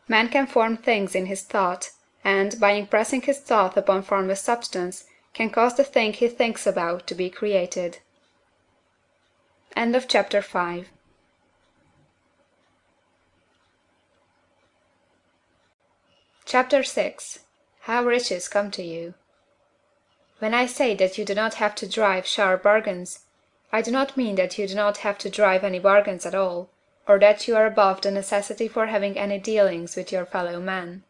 Man can form things in his thought, and, by impressing his thought upon formless substance, can cause the thing he thinks about to be created. End of chapter 5. Chapter 6. How Riches Come to You. When I say that you do not have to drive sharp bargains, I do not mean that you do not have to drive any bargains at all, or that you are above the necessity for having any dealings with your fellow men.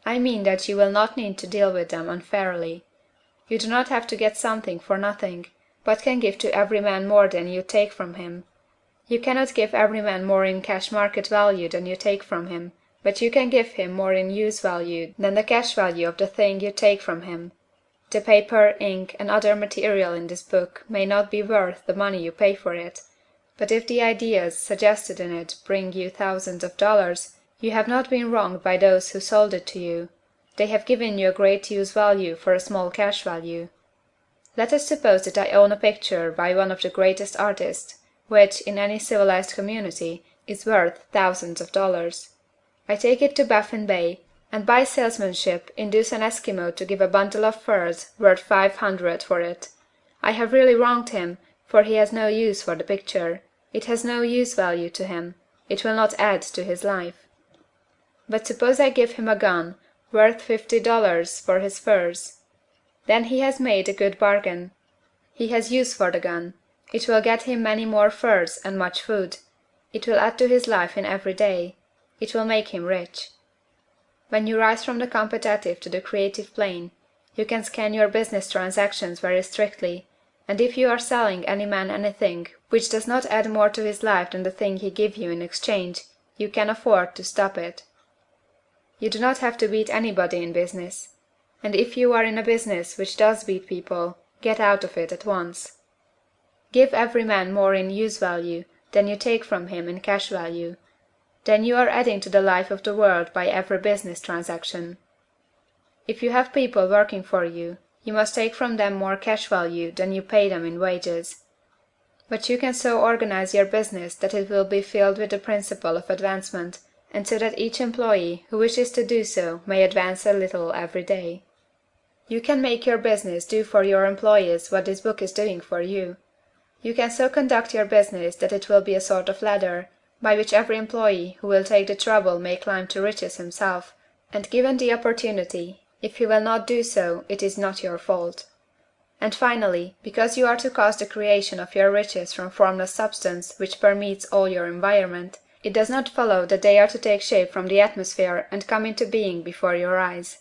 I mean that you will not need to deal with them unfairly. You do not have to get something for nothing, but can give to every man more than you take from him. You cannot give every man more in cash market value than you take from him, but you can give him more in use value than the cash value of the thing you take from him. The paper, ink, and other material in this book may not be worth the money you pay for it, but if the ideas suggested in it bring you thousands of dollars, you have not been wronged by those who sold it to you. They have given you a great use value for a small cash value. Let us suppose that I own a picture by one of the greatest artists, which, in any civilized community, is worth thousands of dollars. I take it to Baffin Bay, and by salesmanship induce an Eskimo to give a bundle of furs worth $500 for it. I have really wronged him, for he has no use for the picture. It has no use value to him. It will not add to his life. But suppose I give him a gun, worth $50 for his furs. Then he has made a good bargain. He has use for the gun. It will get him many more furs and much food. It will add to his life in every day. It will make him rich. When you rise from the competitive to the creative plane, you can scan your business transactions very strictly, and if you are selling any man anything which does not add more to his life than the thing he gives you in exchange, you can afford to stop it. You do not have to beat anybody in business. And if you are in a business which does beat people, get out of it at once. Give every man more in use value than you take from him in cash value. Then you are adding to the life of the world by every business transaction. If you have people working for you, you must take from them more cash value than you pay them in wages. But you can so organize your business that it will be filled with the principle of advancement, and so that each employee who wishes to do so may advance a little every day. You can make your business do for your employees what this book is doing for you. You can so conduct your business that it will be a sort of ladder, by which every employee who will take the trouble may climb to riches himself, and given the opportunity, if he will not do so, it is not your fault. And finally, because you are to cause the creation of your riches from formless substance which permeates all your environment, it does not follow that they are to take shape from the atmosphere and come into being before your eyes.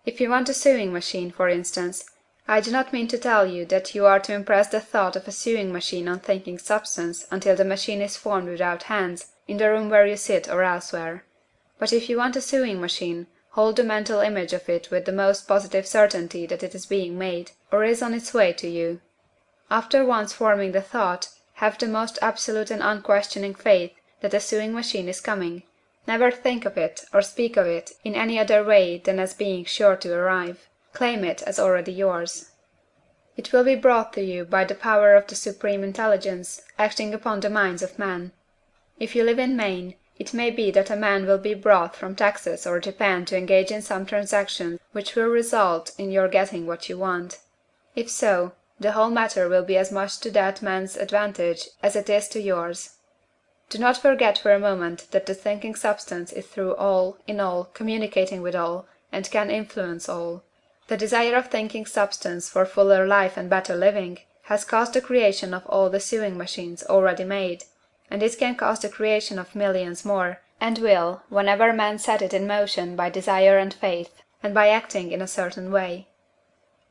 If you want a sewing machine, for instance, I do not mean to tell you that you are to impress the thought of a sewing machine on thinking substance until the machine is formed without hands, in the room where you sit or elsewhere. But if you want a sewing machine, hold the mental image of it with the most positive certainty that it is being made, or is on its way to you. After once forming the thought, have the most absolute and unquestioning faith that a sewing machine is coming. Never think of it or speak of it in any other way than as being sure to arrive. Claim it as already yours. It will be brought to you by the power of the Supreme Intelligence acting upon the minds of men. If you live in Maine, it may be that a man will be brought from Texas or Japan to engage in some transaction which will result in your getting what you want. If so, the whole matter will be as much to that man's advantage as it is to yours. Do not forget for a moment that the thinking substance is through all, in all, communicating with all, and can influence all. The desire of thinking substance for fuller life and better living has caused the creation of all the sewing machines already made, and it can cause the creation of millions more, and will, whenever men set it in motion by desire and faith, and by acting in a certain way.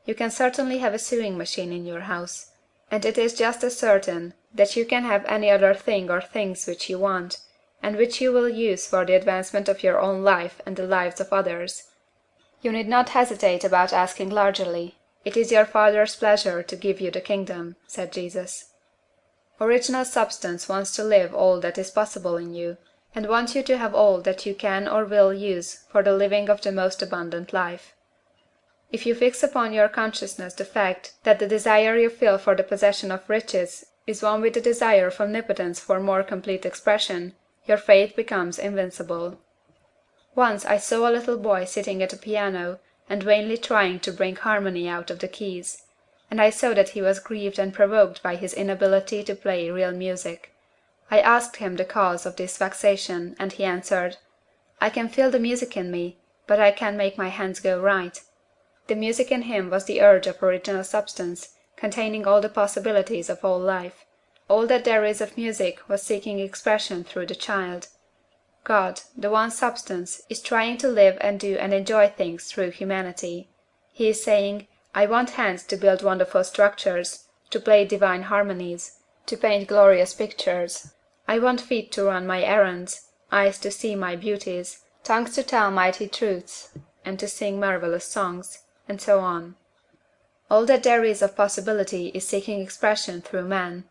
You can certainly have a sewing machine in your house, and it is just as certain that you can have any other thing or things which you want, and which you will use for the advancement of your own life and the lives of others. You need not hesitate about asking largely. It is your Father's pleasure to give you the kingdom, said Jesus. Original substance wants to live all that is possible in you, and wants you to have all that you can or will use for the living of the most abundant life. If you fix upon your consciousness the fact that the desire you feel for the possession of riches is one with the desire of omnipotence for more complete expression, your faith becomes invincible. Once I saw a little boy sitting at a piano and vainly trying to bring harmony out of the keys. and I saw that he was grieved and provoked by his inability to play real music. I asked him the cause of this vexation, and he answered, "I can feel the music in me, but I can't make my hands go right." The music in him was the urge of original substance, containing all the possibilities of all life. All that there is of music was seeking expression through the child. God, the one substance, is trying to live and do and enjoy things through humanity. He is saying, "I want hands to build wonderful structures, to play divine harmonies, to paint glorious pictures. I want feet to run my errands, eyes to see my beauties, tongues to tell mighty truths, and to sing marvelous songs," and so on. All that there is of possibility is seeking expression through man.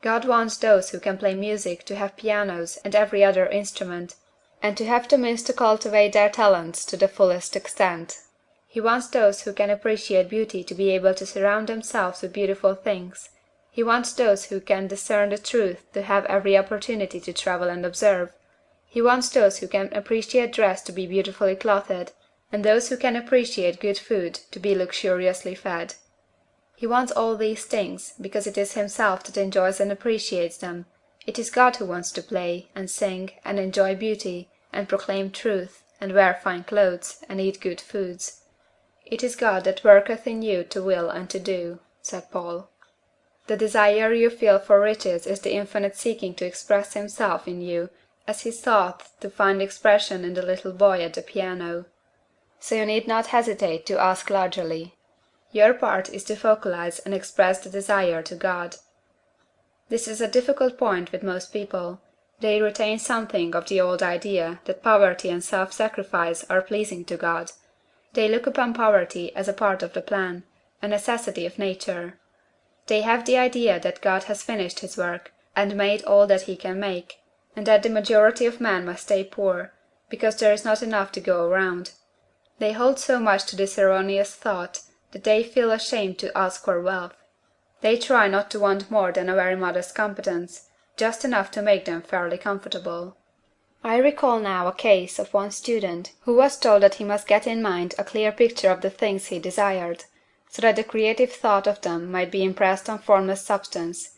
God wants those who can play music to have pianos and every other instrument, and to have the means to cultivate their talents to the fullest extent. He wants those who can appreciate beauty to be able to surround themselves with beautiful things. He wants those who can discern the truth to have every opportunity to travel and observe. He wants those who can appreciate dress to be beautifully clothed, and those who can appreciate good food to be luxuriously fed. He wants all these things, because it is himself that enjoys and appreciates them. It is God who wants to play, and sing, and enjoy beauty, and proclaim truth, and wear fine clothes, and eat good foods. "It is God that worketh in you to will and to do," said Paul. The desire you feel for riches is the infinite seeking to express himself in you, as he sought to find expression in the little boy at the piano. So you need not hesitate to ask largely. Your part is to focalize and express the desire to God. This is a difficult point with most people. They retain something of the old idea that poverty and self-sacrifice are pleasing to God. They look upon poverty as a part of the plan, a necessity of nature. They have the idea that God has finished his work, and made all that he can make, and that the majority of men must stay poor, because there is not enough to go around. They hold so much to this erroneous thought that they feel ashamed to ask for wealth. They try not to want more than a very modest competence, just enough to make them fairly comfortable. I recall now a case of one student who was told that he must get in mind a clear picture of the things he desired, so that the creative thought of them might be impressed on formless substance.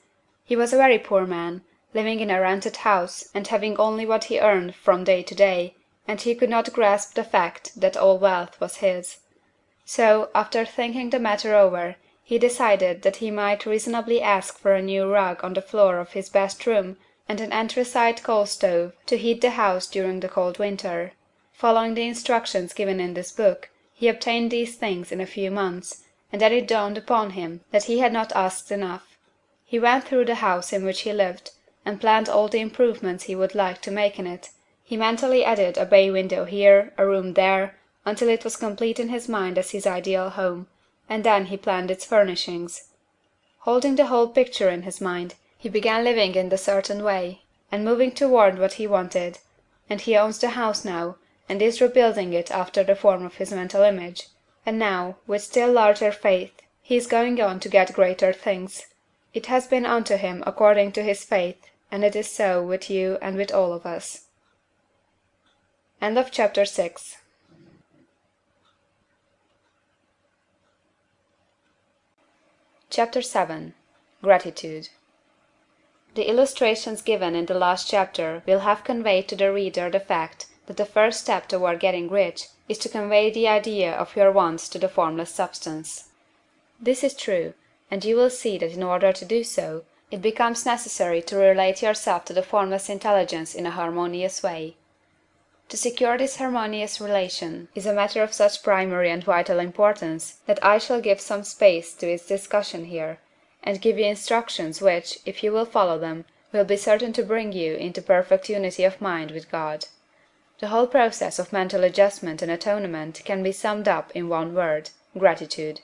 He was a very poor man, living in a rented house, and having only what he earned from day to day, and he could not grasp the fact that all wealth was his. So, after thinking the matter over, he decided that he might reasonably ask for a new rug on the floor of his best room and an anthracite coal stove to heat the house during the cold winter. Following the instructions given in this book, he obtained these things in a few months, and then it dawned upon him that he had not asked enough. He went through the house in which he lived, and planned all the improvements he would like to make in it. He mentally added a bay window here, a room there, until it was complete in his mind as his ideal home, and then he planned its furnishings. Holding the whole picture in his mind, he began living in the certain way, and moving toward what he wanted, and he owns the house now, and is rebuilding it after the form of his mental image, and now, with still larger faith, he is going on to get greater things. It has been unto him according to his faith, and it is so with you and with all of us. End of chapter 6. Chapter 7. Gratitude. The illustrations given in the last chapter will have conveyed to the reader the fact that the first step toward getting rich is to convey the idea of your wants to the formless substance. This is true, and you will see that in order to do so, it becomes necessary to relate yourself to the formless intelligence in a harmonious way. To secure this harmonious relation is a matter of such primary and vital importance that I shall give some space to its discussion here, and give you instructions which, if you will follow them, will be certain to bring you into perfect unity of mind with God. The whole process of mental adjustment and atonement can be summed up in one word: gratitude.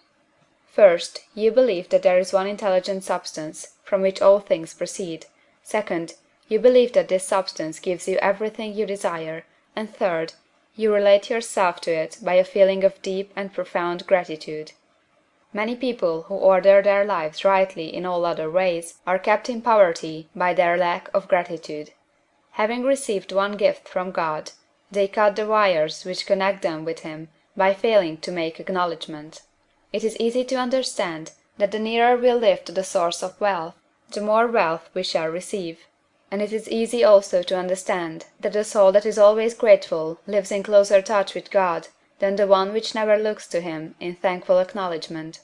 First, you believe that there is one intelligent substance, from which all things proceed. Second, you believe that this substance gives you everything you desire. And third, you relate yourself to it by a feeling of deep and profound gratitude. Many people who order their lives rightly in all other ways are kept in poverty by their lack of gratitude. Having received one gift from God, they cut the wires which connect them with Him by failing to make acknowledgment. It is easy to understand that the nearer we live to the source of wealth, the more wealth we shall receive. And it is easy also to understand that the soul that is always grateful lives in closer touch with God than the one which never looks to him in thankful acknowledgment.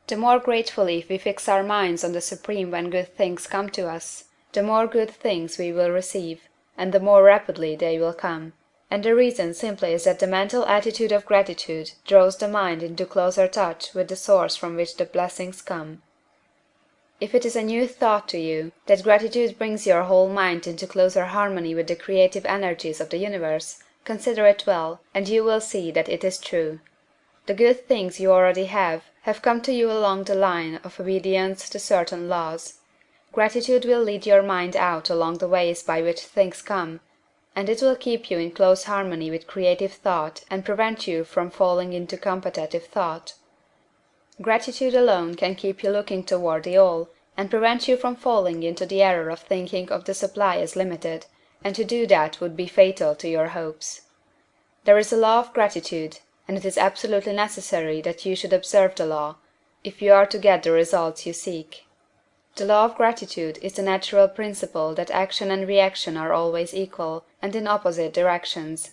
The more gratefully we fix our minds on the Supreme when good things come to us, the more good things we will receive, and the more rapidly they will come. And the reason simply is that the mental attitude of gratitude draws the mind into closer touch with the source from which the blessings come. If it is a new thought to you that gratitude brings your whole mind into closer harmony with the creative energies of the universe, consider it well, and you will see that it is true. The good things you already have come to you along the line of obedience to certain laws. Gratitude will lead your mind out along the ways by which things come, and it will keep you in close harmony with creative thought and prevent you from falling into competitive thought. Gratitude alone can keep you looking toward the All, and prevent you from falling into the error of thinking of the supply as limited, and to do that would be fatal to your hopes. There is a law of gratitude, and it is absolutely necessary that you should observe the law, if you are to get the results you seek. The law of gratitude is the natural principle that action and reaction are always equal, and in opposite directions.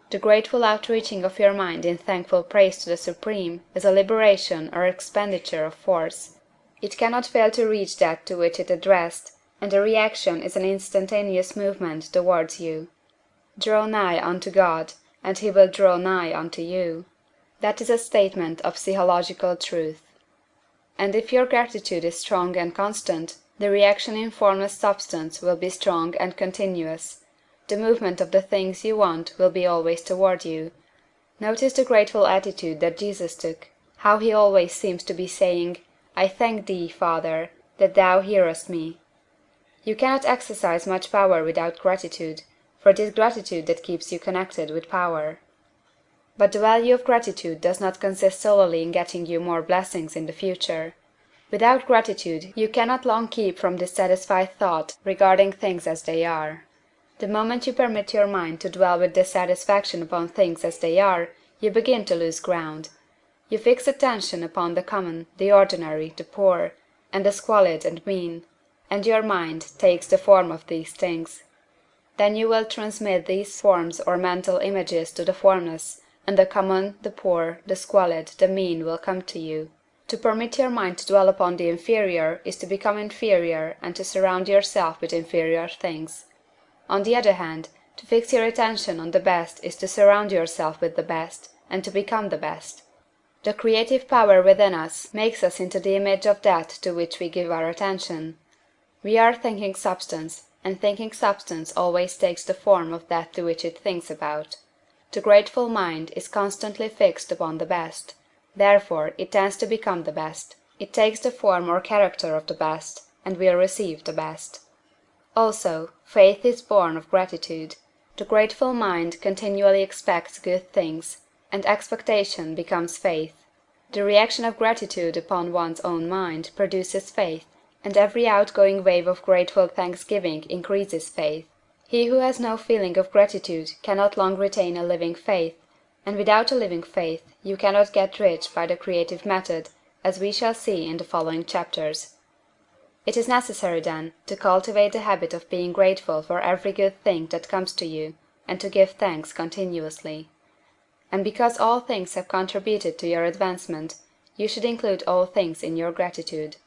The grateful outreaching of your mind in thankful praise to the Supreme is a liberation or expenditure of force. It cannot fail to reach that to which it addressed, and the reaction is an instantaneous movement towards you. Draw nigh unto God, and he will draw nigh unto you. That is a statement of psychological truth. And if your gratitude is strong and constant, the reaction in formless substance will be strong and continuous. The movement of the things you want will be always toward you. Notice the grateful attitude that Jesus took, how he always seems to be saying, I thank thee, Father, that thou hearest me. You cannot exercise much power without gratitude, for it is gratitude that keeps you connected with power. But the value of gratitude does not consist solely in getting you more blessings in the future. Without gratitude you cannot long keep from dissatisfied thought regarding things as they are. The moment you permit your mind to dwell with dissatisfaction upon things as they are, you begin to lose ground. You fix attention upon the common, the ordinary, the poor, and the squalid and mean, and your mind takes the form of these things. Then you will transmit these forms or mental images to the formless, and the common, the poor, the squalid, the mean will come to you. To permit your mind to dwell upon the inferior is to become inferior and to surround yourself with inferior things. On the other hand, to fix your attention on the best is to surround yourself with the best, and to become the best. The creative power within us makes us into the image of that to which we give our attention. We are thinking substance, and thinking substance always takes the form of that to which it thinks about. The grateful mind is constantly fixed upon the best, therefore it tends to become the best. It takes the form or character of the best, and will receive the best. Also, faith is born of gratitude. The grateful mind continually expects good things, and expectation becomes faith. The reaction of gratitude upon one's own mind produces faith, and every outgoing wave of grateful thanksgiving increases faith. He who has no feeling of gratitude cannot long retain a living faith, and without a living faith you cannot get rich by the creative method, as we shall see in the following chapters. It is necessary, then, to cultivate the habit of being grateful for every good thing that comes to you, and to give thanks continuously. And because all things have contributed to your advancement, you should include all things in your gratitude.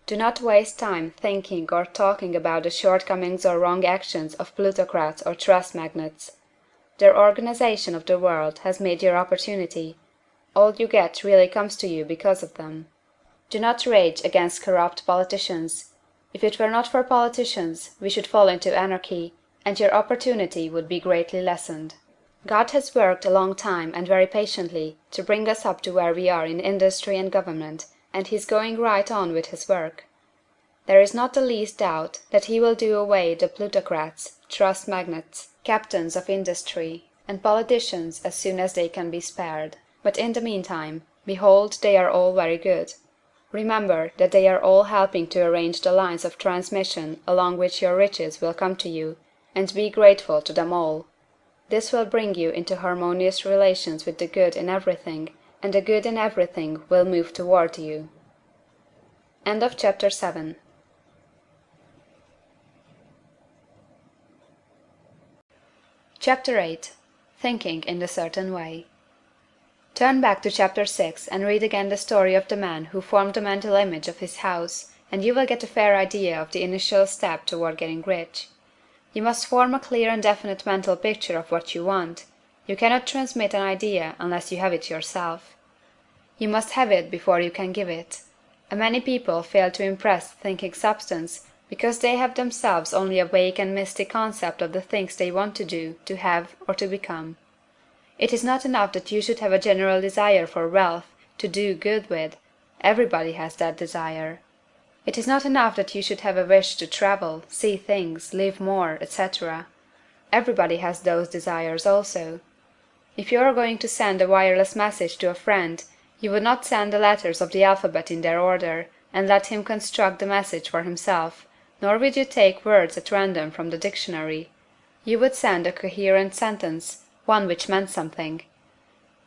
Do not waste time thinking or talking about the shortcomings or wrong actions of plutocrats or trust magnates. Their organization of the world has made your opportunity. All you get really comes to you because of them. Do not rage against corrupt politicians. If it were not for politicians, we should fall into anarchy, and your opportunity would be greatly lessened. God has worked a long time and very patiently to bring us up to where we are in industry and government, and He is going right on with His work. There is not the least doubt that He will do away the plutocrats, trust magnates, captains of industry, and politicians as soon as they can be spared. But in the meantime, behold, they are all very good. Remember that they are all helping to arrange the lines of transmission along which your riches will come to you, and be grateful to them all. This will bring you into harmonious relations with the good in everything, and the good in everything will move toward you. End of chapter 7. Chapter 8. Thinking in the Certain Way. Turn back to chapter 6 and read again the story of the man who formed the mental image of his house, and you will get a fair idea of the initial step toward getting rich. You must form a clear and definite mental picture of what you want. You cannot transmit an idea unless you have it yourself. You must have it before you can give it. Many people fail to impress thinking substance because they have themselves only a vague and misty concept of the things they want to do, to have, or to become. It is not enough that you should have a general desire for wealth, to do good with. Everybody has that desire. It is not enough that you should have a wish to travel, see things, live more, etc. Everybody has those desires also. If you are going to send a wireless message to a friend, you would not send the letters of the alphabet in their order, and let him construct the message for himself, nor would you take words at random from the dictionary. You would send a coherent sentence, one which meant something.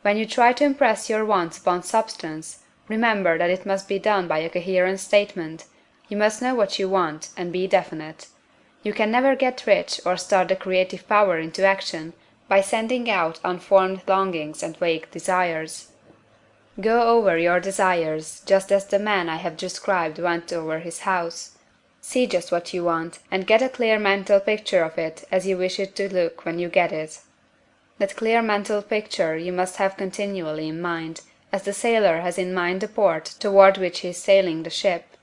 When you try to impress your wants upon substance, remember that it must be done by a coherent statement. You must know what you want, and be definite. You can never get rich or start the creative power into action by sending out unformed longings and vague desires. Go over your desires, just as the man I have described went over his house. See just what you want, and get a clear mental picture of it as you wish it to look when you get it. That clear mental picture you must have continually in mind, as the sailor has in mind the port toward which he is sailing the ship.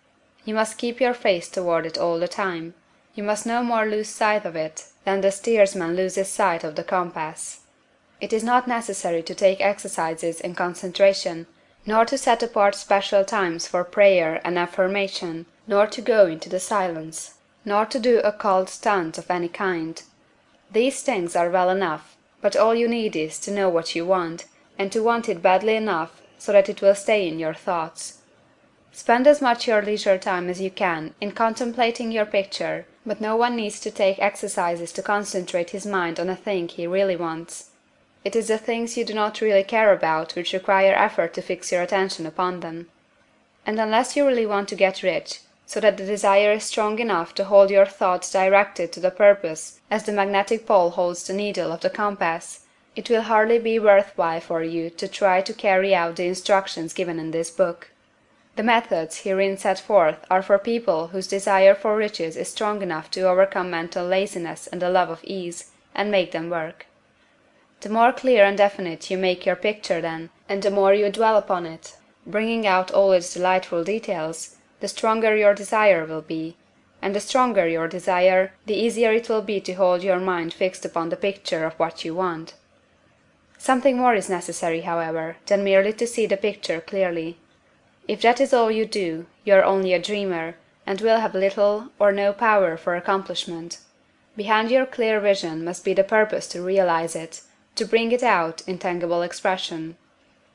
You must keep your face toward it all the time. You must no more lose sight of it than the steersman loses sight of the compass. It is not necessary to take exercises in concentration, nor to set apart special times for prayer and affirmation, nor to go into the silence, nor to do occult stunts of any kind. These things are well enough, but all you need is to know what you want, and to want it badly enough so that it will stay in your thoughts. Spend as much your leisure time as you can in contemplating your picture, but no one needs to take exercises to concentrate his mind on a thing he really wants. It is the things you do not really care about which require effort to fix your attention upon them. And unless you really want to get rich, so that the desire is strong enough to hold your thoughts directed to the purpose as the magnetic pole holds the needle of the compass, it will hardly be worth while for you to try to carry out the instructions given in this book. The methods herein set forth are for people whose desire for riches is strong enough to overcome mental laziness and the love of ease, and make them work. The more clear and definite you make your picture then, and the more you dwell upon it, bringing out all its delightful details, the stronger your desire will be, and the stronger your desire, the easier it will be to hold your mind fixed upon the picture of what you want. Something more is necessary, however, than merely to see the picture clearly. If that is all you do, you are only a dreamer, and will have little or no power for accomplishment. Behind your clear vision must be the purpose to realize it, to bring it out in tangible expression.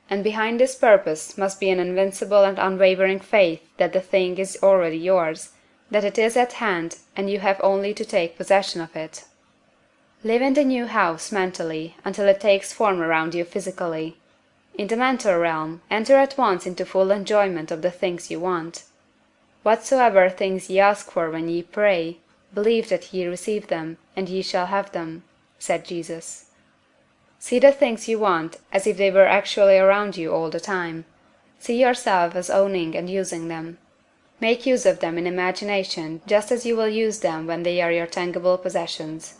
And behind this purpose must be an invincible and unwavering faith that the thing is already yours, that it is at hand, and you have only to take possession of it. Live in the new house mentally until it takes form around you physically. In the mental realm, enter at once into full enjoyment of the things you want. Whatsoever things ye ask for when ye pray, believe that ye receive them, and ye shall have them, said Jesus. See the things you want as if they were actually around you all the time. See yourself as owning and using them. Make use of them in imagination just as you will use them when they are your tangible possessions.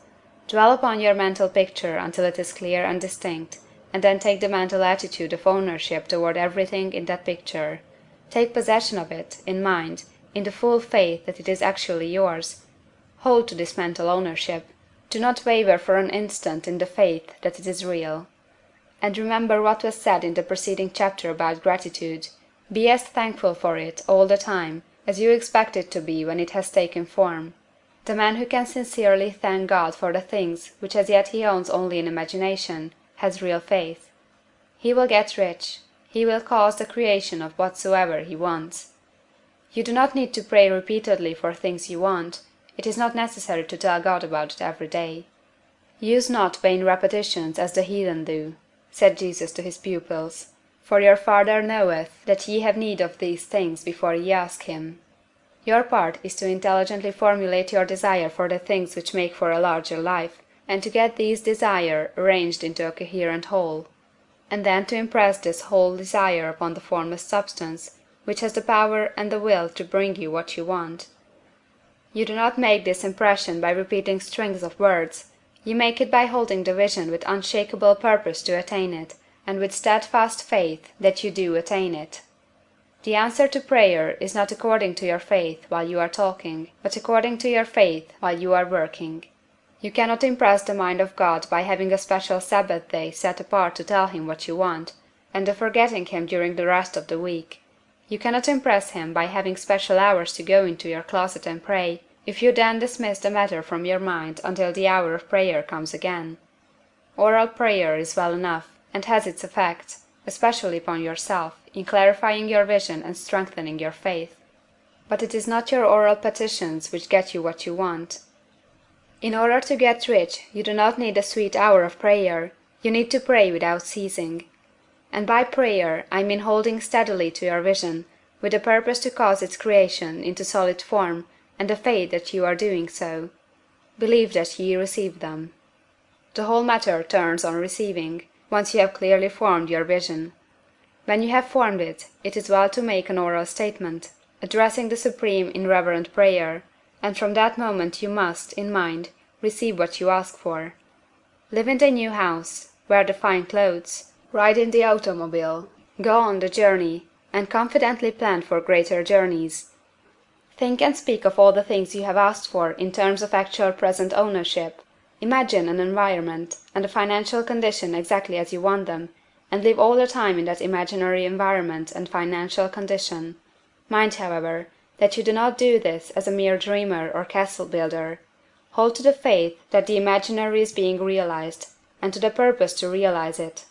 Dwell upon your mental picture until it is clear and distinct, and then take the mental attitude of ownership toward everything in that picture. Take possession of it, in mind, in the full faith that it is actually yours. Hold to this mental ownership. Do not waver for an instant in the faith that it is real. And remember what was said in the preceding chapter about gratitude. Be as thankful for it all the time as you expect it to be when it has taken form. The man who can sincerely thank God for the things which as yet he owns only in imagination, has real faith. He will get rich. He will cause the creation of whatsoever he wants. You do not need to pray repeatedly for things you want. It is not necessary to tell God about it every day. Use not vain repetitions as the heathen do, said Jesus to his pupils, For your Father knoweth that ye have need of these things before ye ask him. Your part is to intelligently formulate your desire for the things which make for a larger life, and to get these desire arranged into a coherent whole, and then to impress this whole desire upon the formless substance, which has the power and the will to bring you what you want. You do not make this impression by repeating strings of words, you make it by holding the vision with unshakable purpose to attain it, and with steadfast faith that you do attain it. The answer to prayer is not according to your faith while you are talking, but according to your faith while you are working. You cannot impress the mind of God by having a special Sabbath day set apart to tell him what you want, and of forgetting him during the rest of the week. You cannot impress him by having special hours to go into your closet and pray, if you then dismiss the matter from your mind until the hour of prayer comes again. Oral prayer is well enough, and has its effect, especially upon yourself, in clarifying your vision and strengthening your faith. But it is not your oral petitions which get you what you want. In order to get rich, you do not need a sweet hour of prayer, you need to pray without ceasing. And by prayer I mean holding steadily to your vision, with a purpose to cause its creation into solid form, and the faith that you are doing so. Believe that ye receive them. The whole matter turns on receiving, once you have clearly formed your vision. When you have formed it, it is well to make an oral statement, addressing the Supreme in reverent prayer, and from that moment you must, in mind, receive what you ask for. Live in the new house, wear the fine clothes, ride in the automobile, go on the journey, and confidently plan for greater journeys. Think and speak of all the things you have asked for in terms of actual present ownership. Imagine an environment and a financial condition exactly as you want them, and live all the time in that imaginary environment and financial condition. Mind, however, that you do not do this as a mere dreamer or castle builder. Hold to the faith that the imaginary is being realized, and to the purpose to realize it.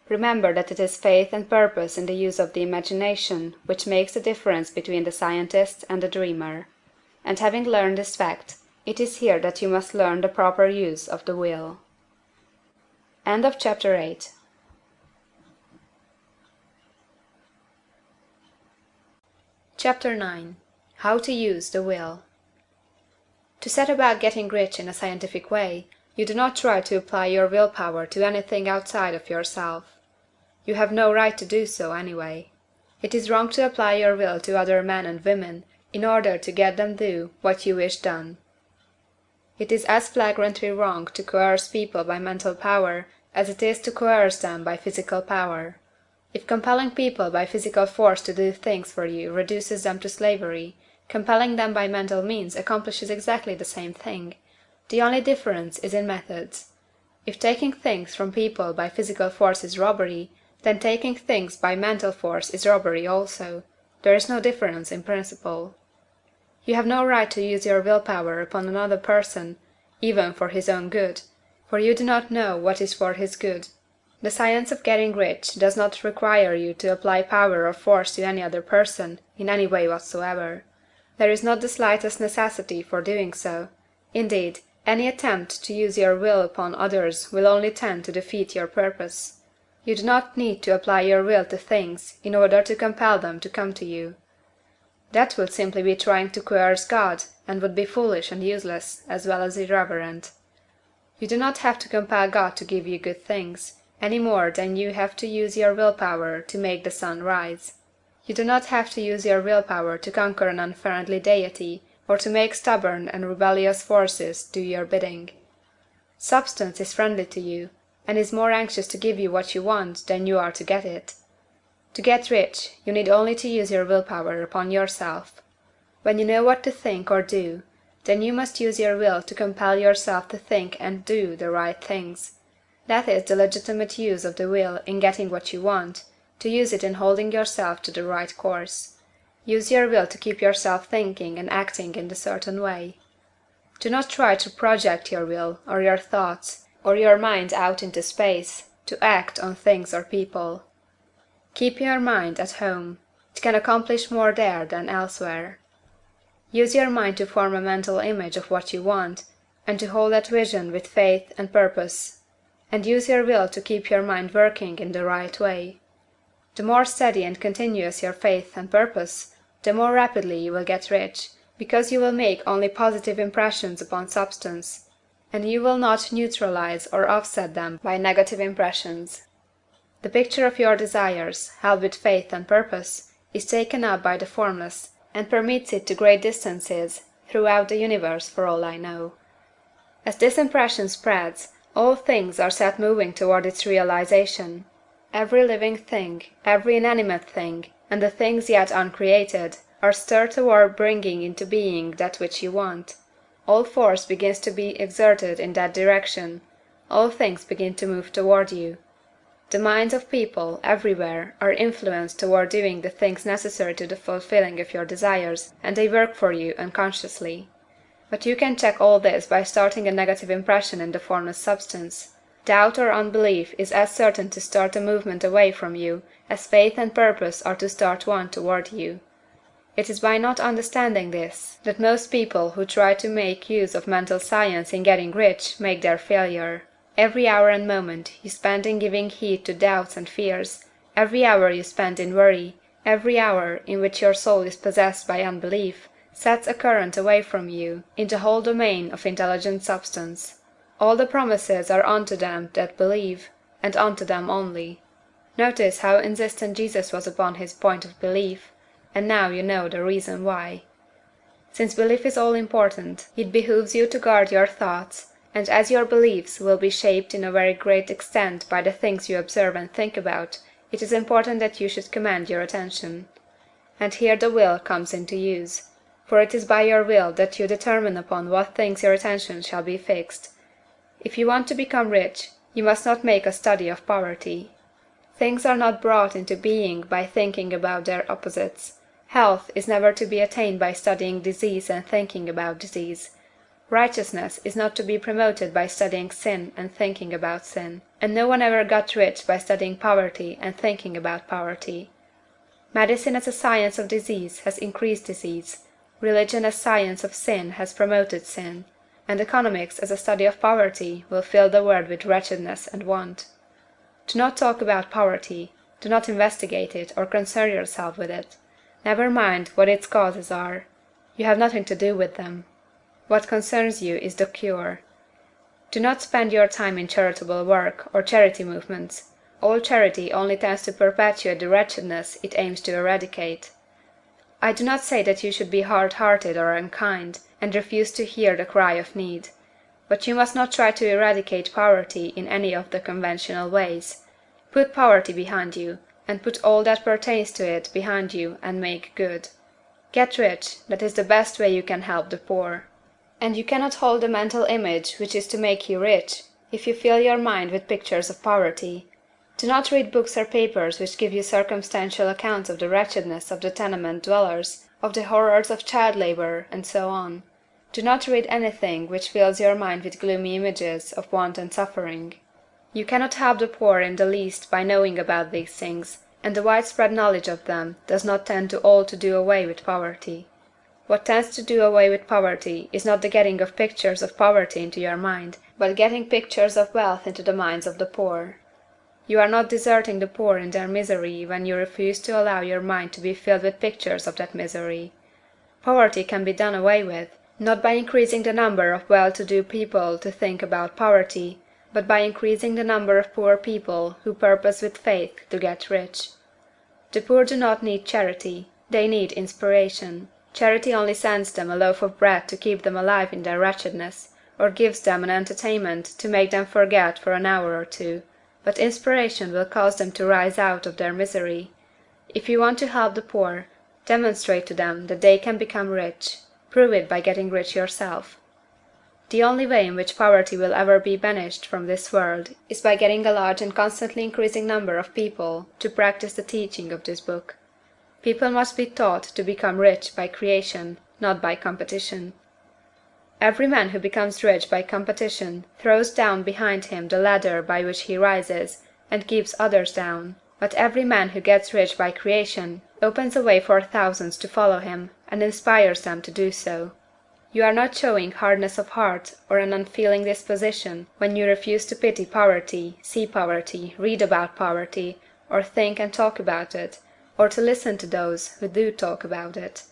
Remember that it is faith and purpose in the use of the imagination which makes the difference between the scientist and the dreamer. And having learned this fact, it is here that you must learn the proper use of the will. End of chapter 8. Chapter 9. How to use the will. To set about getting rich in a scientific way, you do not try to apply your willpower to anything outside of yourself. You have no right to do so, anyway. It is wrong to apply your will to other men and women in order to get them do what you wish done. It is as flagrantly wrong to coerce people by mental power as it is to coerce them by physical power. If compelling people by physical force to do things for you reduces them to slavery, compelling them by mental means accomplishes exactly the same thing. The only difference is in methods. If taking things from people by physical force is robbery, then taking things by mental force is robbery also. There is no difference in principle. You have no right to use your willpower upon another person, even for his own good, for you do not know what is for his good. The science of getting rich does not require you to apply power or force to any other person, in any way whatsoever. There is not the slightest necessity for doing so. Indeed, any attempt to use your will upon others will only tend to defeat your purpose. You do not need to apply your will to things in order to compel them to come to you. That would simply be trying to coerce God, and would be foolish and useless, as well as irreverent. You do not have to compel God to give you good things, any more than you have to use your willpower to make the sun rise. You do not have to use your willpower to conquer an unfriendly deity, or to make stubborn and rebellious forces do your bidding. Substance is friendly to you, and is more anxious to give you what you want than you are to get it. To get rich, you need only to use your willpower upon yourself. When you know what to think or do, then you must use your will to compel yourself to think and do the right things. That is the legitimate use of the will in getting what you want, to use it in holding yourself to the right course. Use your will to keep yourself thinking and acting in a certain way. Do not try to project your will, or your thoughts, or your mind out into space, to act on things or people. Keep your mind at home. It can accomplish more there than elsewhere. Use your mind to form a mental image of what you want, and to hold that vision with faith and purpose. And use your will to keep your mind working in the right way. The more steady and continuous your faith and purpose, the more rapidly you will get rich, because you will make only positive impressions upon substance, and you will not neutralize or offset them by negative impressions. The picture of your desires, held with faith and purpose, is taken up by the Formless, and permits it to great distances throughout the universe for all I know. As this impression spreads, all things are set moving toward its realization. Every living thing, every inanimate thing, and the things yet uncreated, are stirred toward bringing into being that which you want. All force begins to be exerted in that direction. All things begin to move toward you. The minds of people, everywhere, are influenced toward doing the things necessary to the fulfilling of your desires, and they work for you unconsciously. But you can check all this by starting a negative impression in the formless substance. Doubt or unbelief is as certain to start a movement away from you as faith and purpose are to start one toward you. It is by not understanding this that most people who try to make use of mental science in getting rich make their failure. Every hour and moment you spend in giving heed to doubts and fears, every hour you spend in worry, every hour in which your soul is possessed by unbelief, sets a current away from you in the whole domain of intelligent substance. All the promises are unto them that believe, and unto them only. Notice how insistent Jesus was upon his point of belief, and now you know the reason why. Since belief is all important, it behooves you to guard your thoughts, and as your beliefs will be shaped in a very great extent by the things you observe and think about, it is important that you should command your attention. And here the will comes into use, for it is by your will that you determine upon what things your attention shall be fixed. If you want to become rich, you must not make a study of poverty. Things are not brought into being by thinking about their opposites. Health is never to be attained by studying disease and thinking about disease. Righteousness is not to be promoted by studying sin and thinking about sin, and no one ever got rich by studying poverty and thinking about poverty. Medicine as a science of disease has increased disease, religion as science of sin has promoted sin, and economics as a study of poverty will fill the world with wretchedness and want. Do not talk about poverty, do not investigate it or concern yourself with it. Never mind what its causes are. You have nothing to do with them. What concerns you is the cure. Do not spend your time in charitable work or charity movements. All charity only tends to perpetuate the wretchedness it aims to eradicate. I do not say that you should be hard-hearted or unkind, and refuse to hear the cry of need. But you must not try to eradicate poverty in any of the conventional ways. Put poverty behind you, and put all that pertains to it behind you, and make good. Get rich, that is the best way you can help the poor. And you cannot hold the mental image which is to make you rich, if you fill your mind with pictures of poverty. Do not read books or papers which give you circumstantial accounts of the wretchedness of the tenement dwellers, of the horrors of child labor, and so on. Do not read anything which fills your mind with gloomy images of want and suffering. You cannot help the poor in the least by knowing about these things, and the widespread knowledge of them does not tend to all to do away with poverty. What tends to do away with poverty is not the getting of pictures of poverty into your mind, but getting pictures of wealth into the minds of the poor. You are not deserting the poor in their misery when you refuse to allow your mind to be filled with pictures of that misery. Poverty can be done away with, not by increasing the number of well-to-do people to think about poverty, but by increasing the number of poor people who purpose with faith to get rich. The poor do not need charity, they need inspiration. Charity only sends them a loaf of bread to keep them alive in their wretchedness, or gives them an entertainment to make them forget for an hour or two, but inspiration will cause them to rise out of their misery. If you want to help the poor, demonstrate to them that they can become rich. Prove it by getting rich yourself. The only way in which poverty will ever be banished from this world is by getting a large and constantly increasing number of people to practice the teaching of this book. People must be taught to become rich by creation, not by competition. Every man who becomes rich by competition throws down behind him the ladder by which he rises, and keeps others down. But every man who gets rich by creation opens a way for thousands to follow him, and inspires them to do so. You are not showing hardness of heart or an unfeeling disposition when you refuse to pity poverty, see poverty, read about poverty, or think and talk about it, or to listen to those who do talk about it.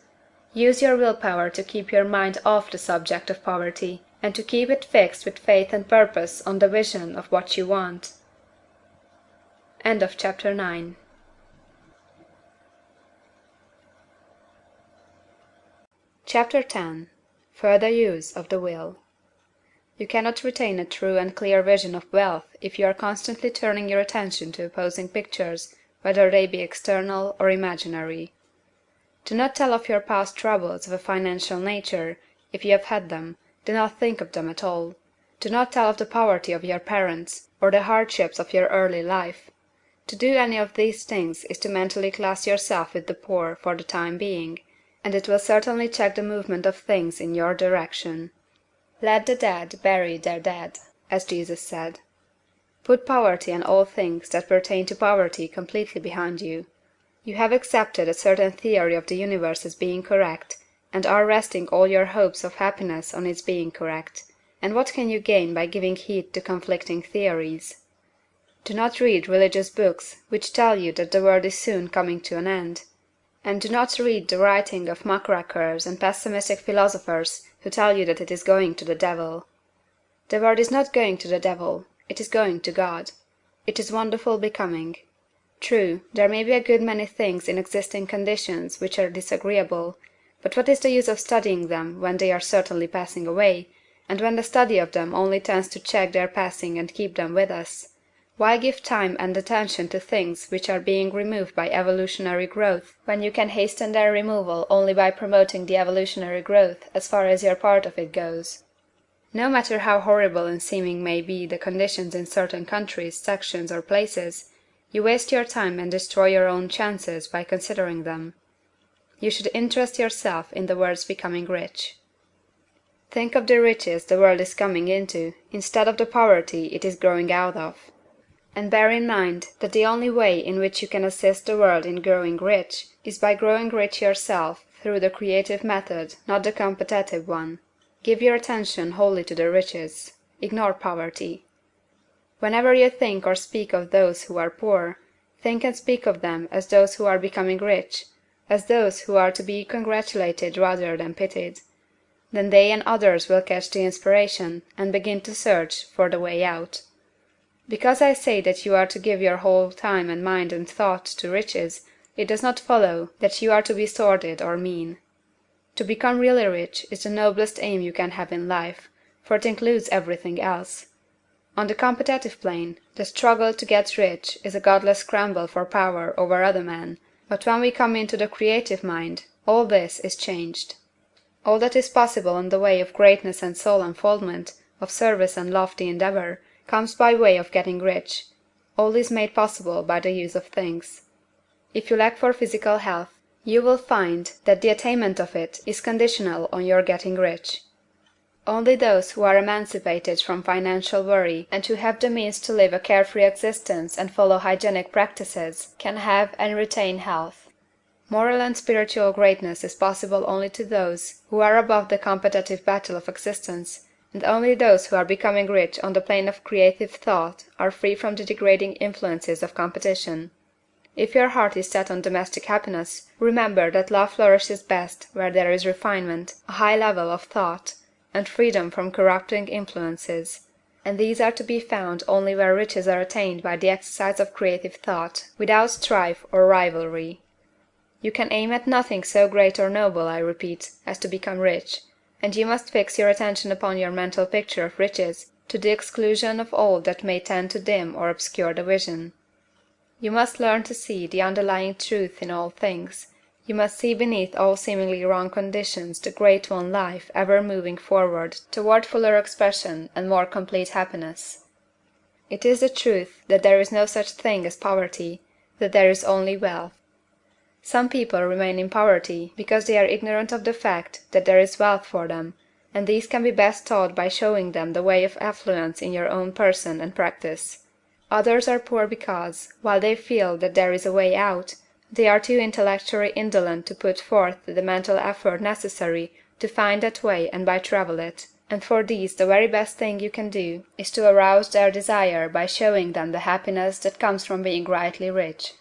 Use your will power to keep your mind off the subject of poverty, and to keep it fixed with faith and purpose on the vision of what you want. Chapter 10. Further use of the will. You cannot retain a true and clear vision of wealth if you are constantly turning your attention to opposing pictures, whether they be external or imaginary. Do not tell of your past troubles of a financial nature, if you have had them. Do not think of them at all. Do not tell of the poverty of your parents, or the hardships of your early life. To do any of these things is to mentally class yourself with the poor for the time being, and it will certainly check the movement of things in your direction. Let the dead bury their dead, as Jesus said. Put poverty and all things that pertain to poverty completely behind you. You have accepted a certain theory of the universe as being correct, and are resting all your hopes of happiness on its being correct. And what can you gain by giving heed to conflicting theories? Do not read religious books which tell you that the world is soon coming to an end. And do not read the writing of muckrakers and pessimistic philosophers who tell you that it is going to the devil. The world is not going to the devil, it is going to God. It is wonderful becoming. True, there may be a good many things in existing conditions which are disagreeable, but what is the use of studying them when they are certainly passing away, and when the study of them only tends to check their passing and keep them with us? Why give time and attention to things which are being removed by evolutionary growth, when you can hasten their removal only by promoting the evolutionary growth as far as your part of it goes? No matter how horrible in seeming may be the conditions in certain countries, sections, or places, you waste your time and destroy your own chances by considering them. You should interest yourself in the world's becoming rich. Think of the riches the world is coming into, instead of the poverty it is growing out of. And bear in mind that the only way in which you can assist the world in growing rich is by growing rich yourself through the creative method, not the competitive one. Give your attention wholly to the riches. Ignore poverty. Whenever you think or speak of those who are poor, think and speak of them as those who are becoming rich, as those who are to be congratulated rather than pitied. Then they and others will catch the inspiration and begin to search for the way out. Because I say that you are to give your whole time and mind and thought to riches, it does not follow that you are to be sordid or mean. To become really rich is the noblest aim you can have in life, for it includes everything else. On the competitive plane, the struggle to get rich is a godless scramble for power over other men, but when we come into the creative mind, all this is changed. All that is possible in the way of greatness and soul unfoldment, of service and lofty endeavor, comes by way of getting rich. All is made possible by the use of things. If you lack for physical health, you will find that the attainment of it is conditional on your getting rich. Only those who are emancipated from financial worry and who have the means to live a carefree existence and follow hygienic practices can have and retain health. Moral and spiritual greatness is possible only to those who are above the competitive battle of existence, and only those who are becoming rich on the plane of creative thought are free from the degrading influences of competition. If your heart is set on domestic happiness, remember that love flourishes best where there is refinement, a high level of thought, and freedom from corrupting influences, and these are to be found only where riches are attained by the exercise of creative thought, without strife or rivalry. You can aim at nothing so great or noble, I repeat, as to become rich, and you must fix your attention upon your mental picture of riches, to the exclusion of all that may tend to dim or obscure the vision. You must learn to see the underlying truth in all things. You must see beneath all seemingly wrong conditions the great one life ever moving forward toward fuller expression and more complete happiness. It is the truth that there is no such thing as poverty, that there is only wealth. Some people remain in poverty because they are ignorant of the fact that there is wealth for them, and these can be best taught by showing them the way of affluence in your own person and practice. Others are poor because, while they feel that there is a way out, they are too intellectually indolent to put forth the mental effort necessary to find that way and by travel it. and for these the very best thing you can do is to arouse their desire by showing them the happiness that comes from being rightly rich.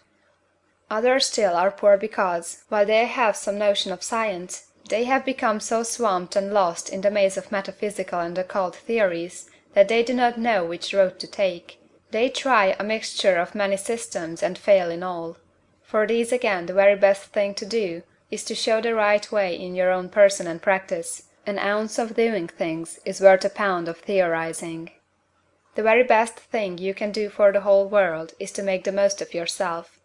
Others still are poor because, while they have some notion of science, they have become so swamped and lost in the maze of metaphysical and occult theories that they do not know which road to take. They try a mixture of many systems and fail in all. For these again the very best thing to do is to show the right way in your own person and practice. An ounce of doing things is worth a pound of theorizing. The very best thing you can do for the whole world is to make the most of yourself.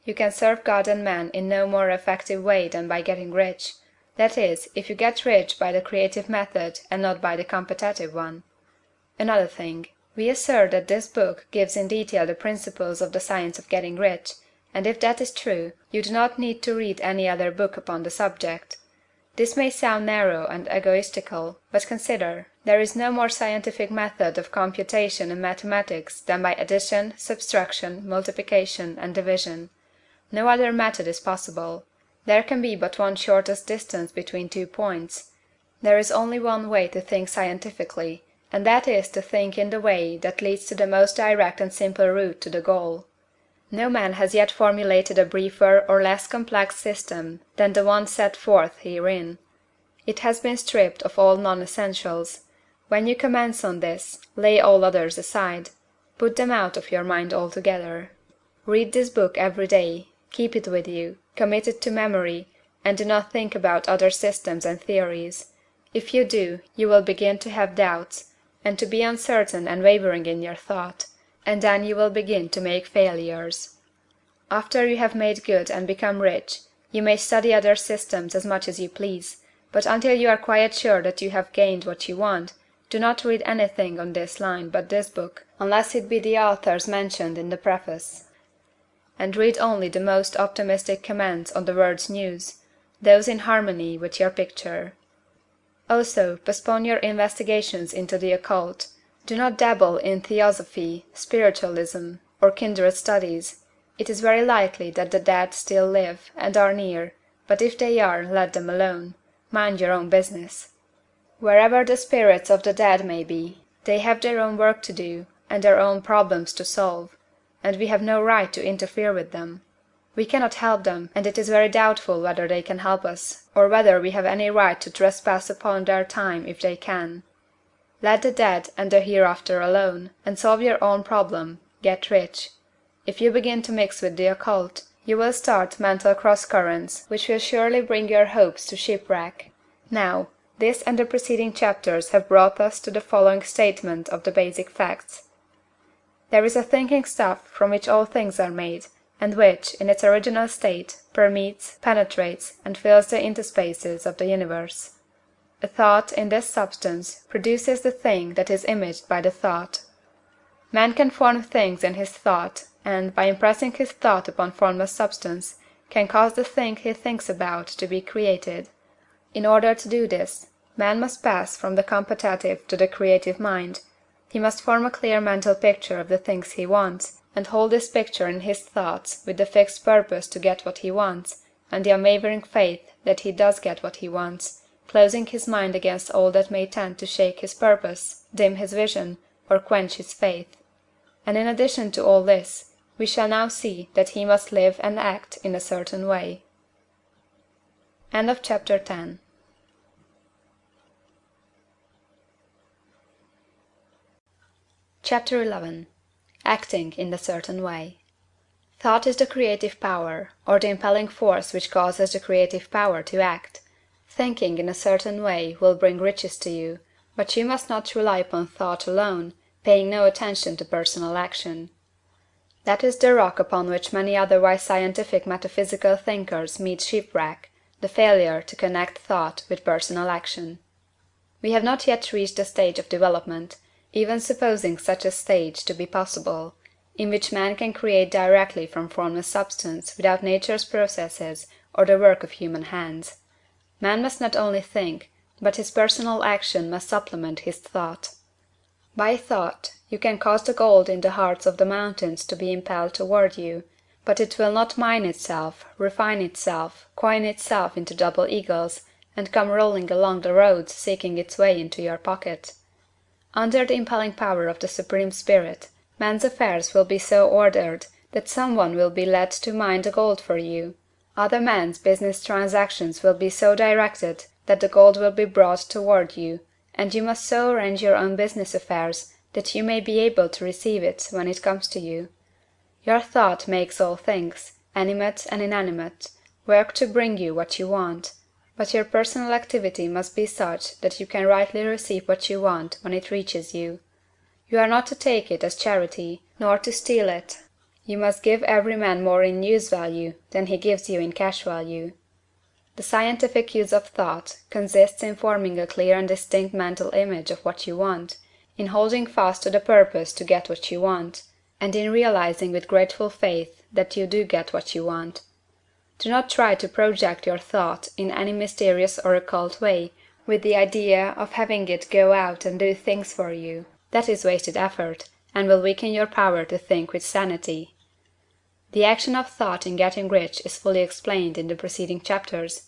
You can serve God and man in no more effective way than by getting rich. That is, if you get rich by the creative method and not by the competitive one. Another thing. We assert that this book gives in detail the principles of the science of getting rich, and if that is true, you do not need to read any other book upon the subject. This may sound narrow and egoistical, but consider, there is no more scientific method of computation in mathematics than by addition, subtraction, multiplication, and division. No other method is possible. There can be but one shortest distance between 2 points. There is only one way to think scientifically, and that is to think in the way that leads to the most direct and simple route to the goal. No man has yet formulated a briefer or less complex system than the one set forth herein. It has been stripped of all non-essentials. When you commence on this, lay all others aside. Put them out of your mind altogether. Read this book every day, keep it with you, commit it to memory, and do not think about other systems and theories. If you do, you will begin to have doubts, and to be uncertain and wavering in your thought, and then you will begin to make failures. After you have made good and become rich, you may study other systems as much as you please, but until you are quite sure that you have gained what you want, do not read anything on this line but this book, unless it be the authors mentioned in the preface. And read only the most optimistic comments on the world's news, those in harmony with your picture. Also, postpone your investigations into the occult. Do not dabble in theosophy, spiritualism, or kindred studies. It is very likely that the dead still live, and are near, but if they are, let them alone. Mind your own business. Wherever the spirits of the dead may be, they have their own work to do, and their own problems to solve, and we have no right to interfere with them. We cannot help them, and it is very doubtful whether they can help us, or whether we have any right to trespass upon their time if they can. Let the dead and the hereafter alone, and solve your own problem, get rich. If you begin to mix with the occult, you will start mental cross-currents which will surely bring your hopes to shipwreck. Now, this and the preceding chapters have brought us to the following statement of the basic facts. There is a thinking stuff from which all things are made, and which, in its original state, permeates, penetrates, and fills the interspaces of the universe. A thought in this substance produces the thing that is imaged by the thought. Man can form things in his thought, and, by impressing his thought upon formless substance, can cause the thing he thinks about to be created. In order to do this, man must pass from the competitive to the creative mind. He must form a clear mental picture of the things he wants, and hold this picture in his thoughts with the fixed purpose to get what he wants, and the unwavering faith that he does get what he wants, closing his mind against all that may tend to shake his purpose, dim his vision, or quench his faith. And in addition to all this, we shall now see that he must live and act in a certain way. End of chapter 10. Chapter 11. Acting in a certain way. Thought is the creative power, or the impelling force which causes the creative power to act. Thinking in a certain way will bring riches to you, but you must not rely upon thought alone, paying no attention to personal action. That is the rock upon which many otherwise scientific metaphysical thinkers meet shipwreck, the failure to connect thought with personal action. We have not yet reached the stage of development, even supposing such a stage to be possible, in which man can create directly from formless substance without nature's processes or the work of human hands. Man must not only think, but his personal action must supplement his thought. By thought, you can cause the gold in the hearts of the mountains to be impelled toward you, but it will not mine itself, refine itself, coin itself into double eagles, and come rolling along the road seeking its way into your pocket. Under the impelling power of the Supreme Spirit, men's affairs will be so ordered that some one will be led to mine the gold for you. Other men's business transactions will be so directed that the gold will be brought toward you, and you must so arrange your own business affairs that you may be able to receive it when it comes to you. Your thought makes all things, animate and inanimate, work to bring you what you want, but your personal activity must be such that you can rightly receive what you want when it reaches you. You are not to take it as charity, nor to steal it. You must give every man more in use value than he gives you in cash value. The scientific use of thought consists in forming a clear and distinct mental image of what you want, in holding fast to the purpose to get what you want, and in realizing with grateful faith that you do get what you want. Do not try to project your thought in any mysterious or occult way, with the idea of having it go out and do things for you. That is wasted effort, and will weaken your power to think with sanity. The action of thought in getting rich is fully explained in the preceding chapters.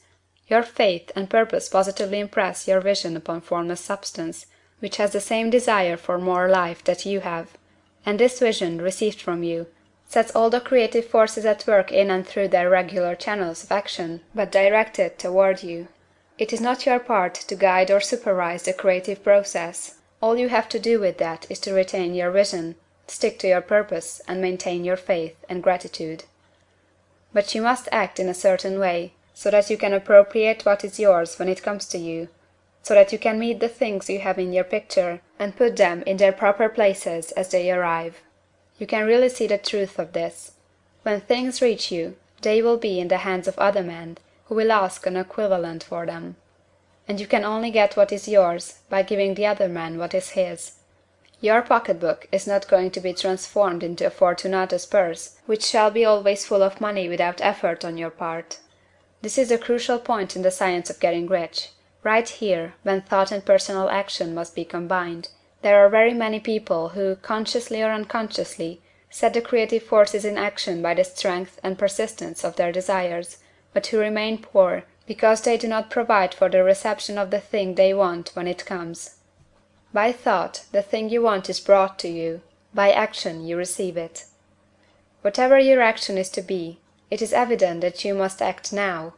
Your faith and purpose positively impress your vision upon formless substance, which has the same desire for more life that you have. And this vision, received from you, sets all the creative forces at work in and through their regular channels of action, but directed toward you. It is not your part to guide or supervise the creative process. All you have to do with that is to retain your vision, stick to your purpose, and maintain your faith and gratitude. But you must act in a certain way, so that you can appropriate what is yours when it comes to you, so that you can meet the things you have in your picture, and put them in their proper places as they arrive. You can really see the truth of this. When things reach you, they will be in the hands of other men, who will ask an equivalent for them. And you can only get what is yours by giving the other man what is his. Your pocketbook is not going to be transformed into a Fortunatus purse, which shall be always full of money without effort on your part. This is a crucial point in the science of getting rich. Right here, when thought and personal action must be combined, there are very many people who, consciously or unconsciously, set the creative forces in action by the strength and persistence of their desires, but who remain poor because they do not provide for the reception of the thing they want when it comes. By thought, the thing you want is brought to you; by action, you receive it. Whatever your action is to be, it is evident that you must act now.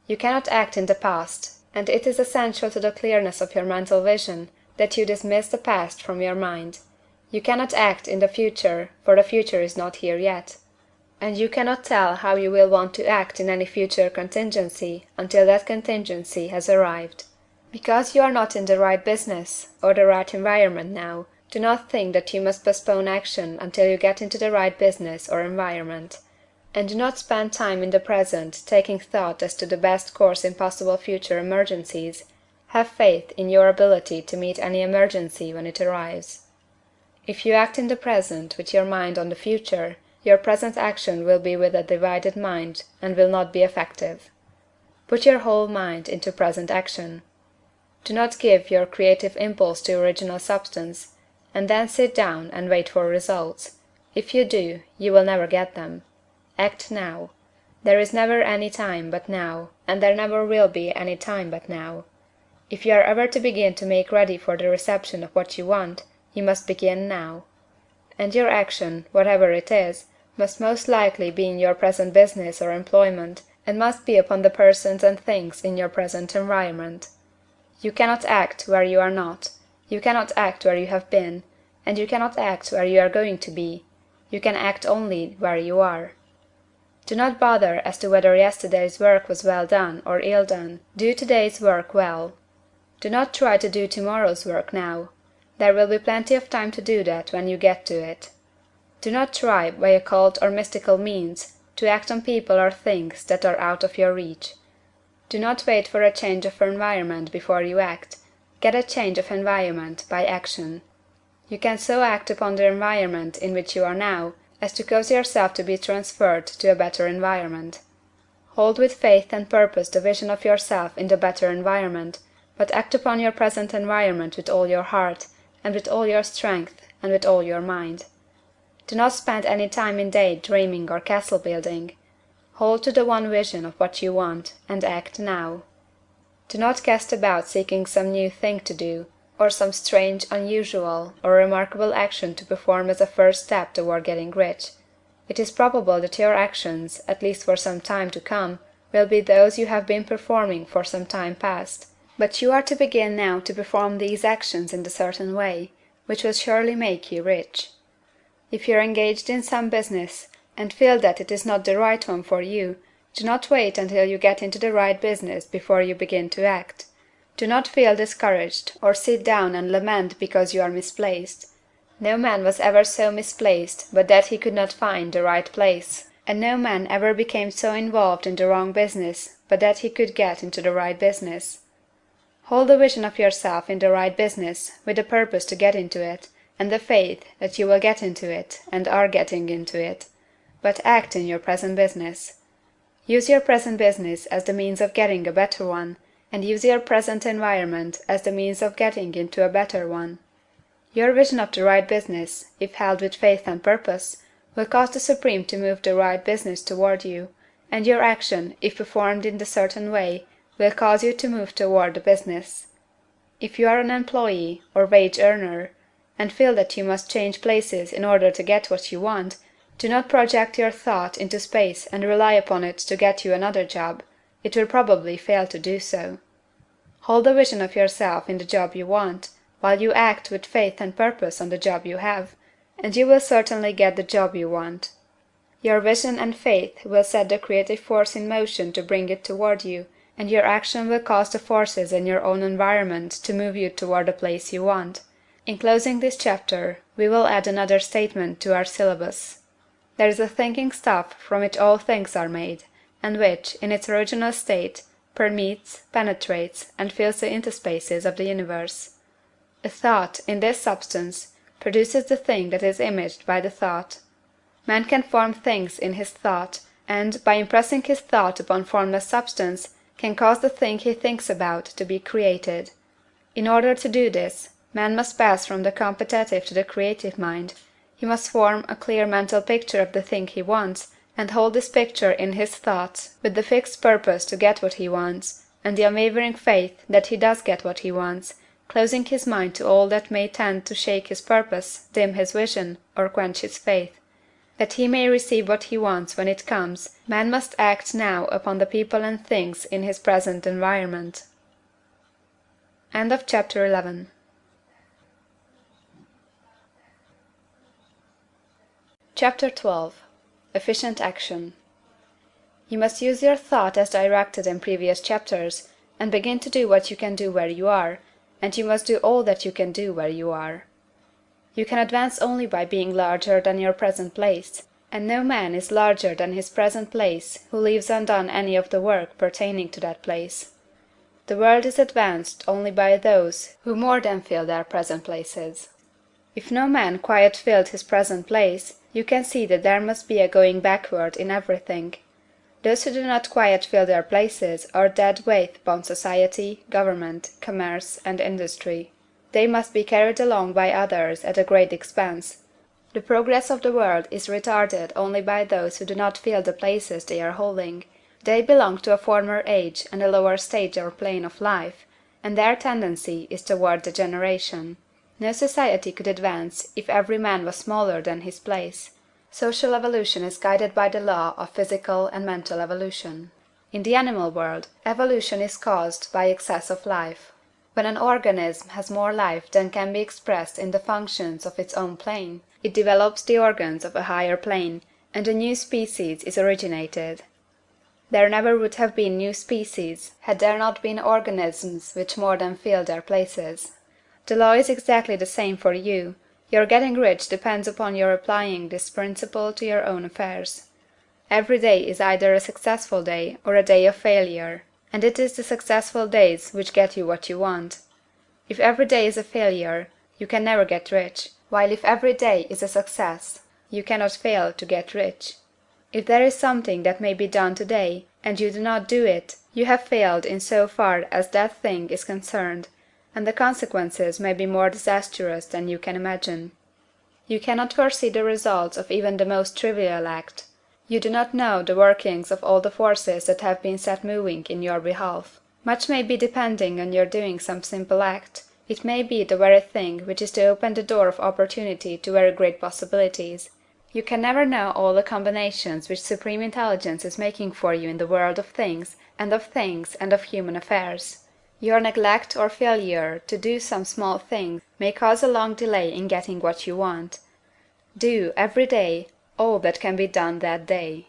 You cannot act in the past, and it is essential to the clearness of your mental vision that you dismiss the past from your mind. You cannot act in the future, for the future is not here yet. And you cannot tell how you will want to act in any future contingency until that contingency has arrived. Because you are not in the right business or the right environment now, do not think that you must postpone action until you get into the right business or environment. And do not spend time in the present taking thought as to the best course in possible future emergencies. Have faith in your ability to meet any emergency when it arrives. If you act in the present with your mind on the future, your present action will be with a divided mind and will not be effective. Put your whole mind into present action. Do not give your creative impulse to original substance, and then sit down and wait for results. If you do, you will never get them. Act now. There is never any time but now, and there never will be any time but now. If you are ever to begin to make ready for the reception of what you want, you must begin now. And your action, whatever it is, must most likely be in your present business or employment, and must be upon the persons and things in your present environment. You cannot act where you are not. You cannot act where you have been, and you cannot act where you are going to be. You can act only where you are. Do not bother as to whether yesterday's work was well done or ill done. Do today's work well. Do not try to do tomorrow's work now. There will be plenty of time to do that when you get to it. Do not try, by occult or mystical means, to act on people or things that are out of your reach. Do not wait for a change of environment before you act. Get a change of environment by action. You can so act upon the environment in which you are now as to cause yourself to be transferred to a better environment. Hold with faith and purpose the vision of yourself in the better environment, but act upon your present environment with all your heart, and with all your strength, and with all your mind. Do not spend any time in day dreaming or castle building. Hold to the one vision of what you want, and act now. Do not cast about seeking some new thing to do, or some strange, unusual, or remarkable action to perform as a first step toward getting rich. It is probable that your actions, at least for some time to come, will be those you have been performing for some time past, but you are to begin now to perform these actions in a certain way, which will surely make you rich. If you are engaged in some business, and feel that it is not the right one for you, do not wait until you get into the right business before you begin to act. Do not feel discouraged, or sit down and lament because you are misplaced. No man was ever so misplaced but that he could not find the right place, and no man ever became so involved in the wrong business but that he could get into the right business. Hold the vision of yourself in the right business, with the purpose to get into it, and the faith that you will get into it, and are getting into it. But act in your present business. Use your present business as the means of getting a better one, and use your present environment as the means of getting into a better one. Your vision of the right business, if held with faith and purpose, will cause the Supreme to move the right business toward you, and your action, if performed in the certain way, will cause you to move toward the business. If you are an employee, or wage earner, and feel that you must change places in order to get what you want, do not project your thought into space and rely upon it to get you another job. It will probably fail to do so. Hold the vision of yourself in the job you want, while you act with faith and purpose on the job you have, and you will certainly get the job you want. Your vision and faith will set the creative force in motion to bring it toward you, and your action will cause the forces in your own environment to move you toward the place you want. In closing this chapter, we will add another statement to our syllabus. There is a thinking stuff from which all things are made, and which, in its original state, permeates, penetrates, and fills the interspaces of the universe. A thought, in this substance, produces the thing that is imaged by the thought. Man can form things in his thought, and, by impressing his thought upon formless substance, can cause the thing he thinks about to be created. In order to do this, man must pass from the competitive to the creative mind. He must form a clear mental picture of the thing he wants, and hold this picture in his thoughts, with the fixed purpose to get what he wants, and the unwavering faith that he does get what he wants, closing his mind to all that may tend to shake his purpose, dim his vision, or quench his faith. That he may receive what he wants when it comes, man must act now upon the people and things in his present environment. End of chapter 11. Chapter 12. Efficient Action. You must use your thought as directed in previous chapters, and begin to do what you can do where you are, and you must do all that you can do where you are. You can advance only by being larger than your present place, and no man is larger than his present place who leaves undone any of the work pertaining to that place. The world is advanced only by those who more than fill their present places. If no man quite filled his present place, you can see that there must be a going backward in everything. Those who do not quite fill their places are dead weight upon society, government, commerce, and industry. They must be carried along by others at a great expense. The progress of the world is retarded only by those who do not fill the places they are holding. They belong to a former age and a lower stage or plane of life, and their tendency is toward degeneration. No society could advance if every man was smaller than his place. Social evolution is guided by the law of physical and mental evolution. In the animal world, evolution is caused by excess of life. When an organism has more life than can be expressed in the functions of its own plane, it develops the organs of a higher plane, and a new species is originated. There never would have been new species had there not been organisms which more than filled their places. The law is exactly the same for you. Your getting rich depends upon your applying this principle to your own affairs. Every day is either a successful day or a day of failure, and it is the successful days which get you what you want. If every day is a failure, you can never get rich, while if every day is a success, you cannot fail to get rich. If there is something that may be done today, and you do not do it, you have failed in so far as that thing is concerned, and the consequences may be more disastrous than you can imagine. You cannot foresee the results of even the most trivial act. You do not know the workings of all the forces that have been set moving in your behalf. Much may be depending on your doing some simple act. It may be the very thing which is to open the door of opportunity to very great possibilities. You can never know all the combinations which Supreme Intelligence is making for you in the world of things and of human affairs. Your neglect or failure to do some small thing may cause a long delay in getting what you want. Do, every day, all that can be done that day.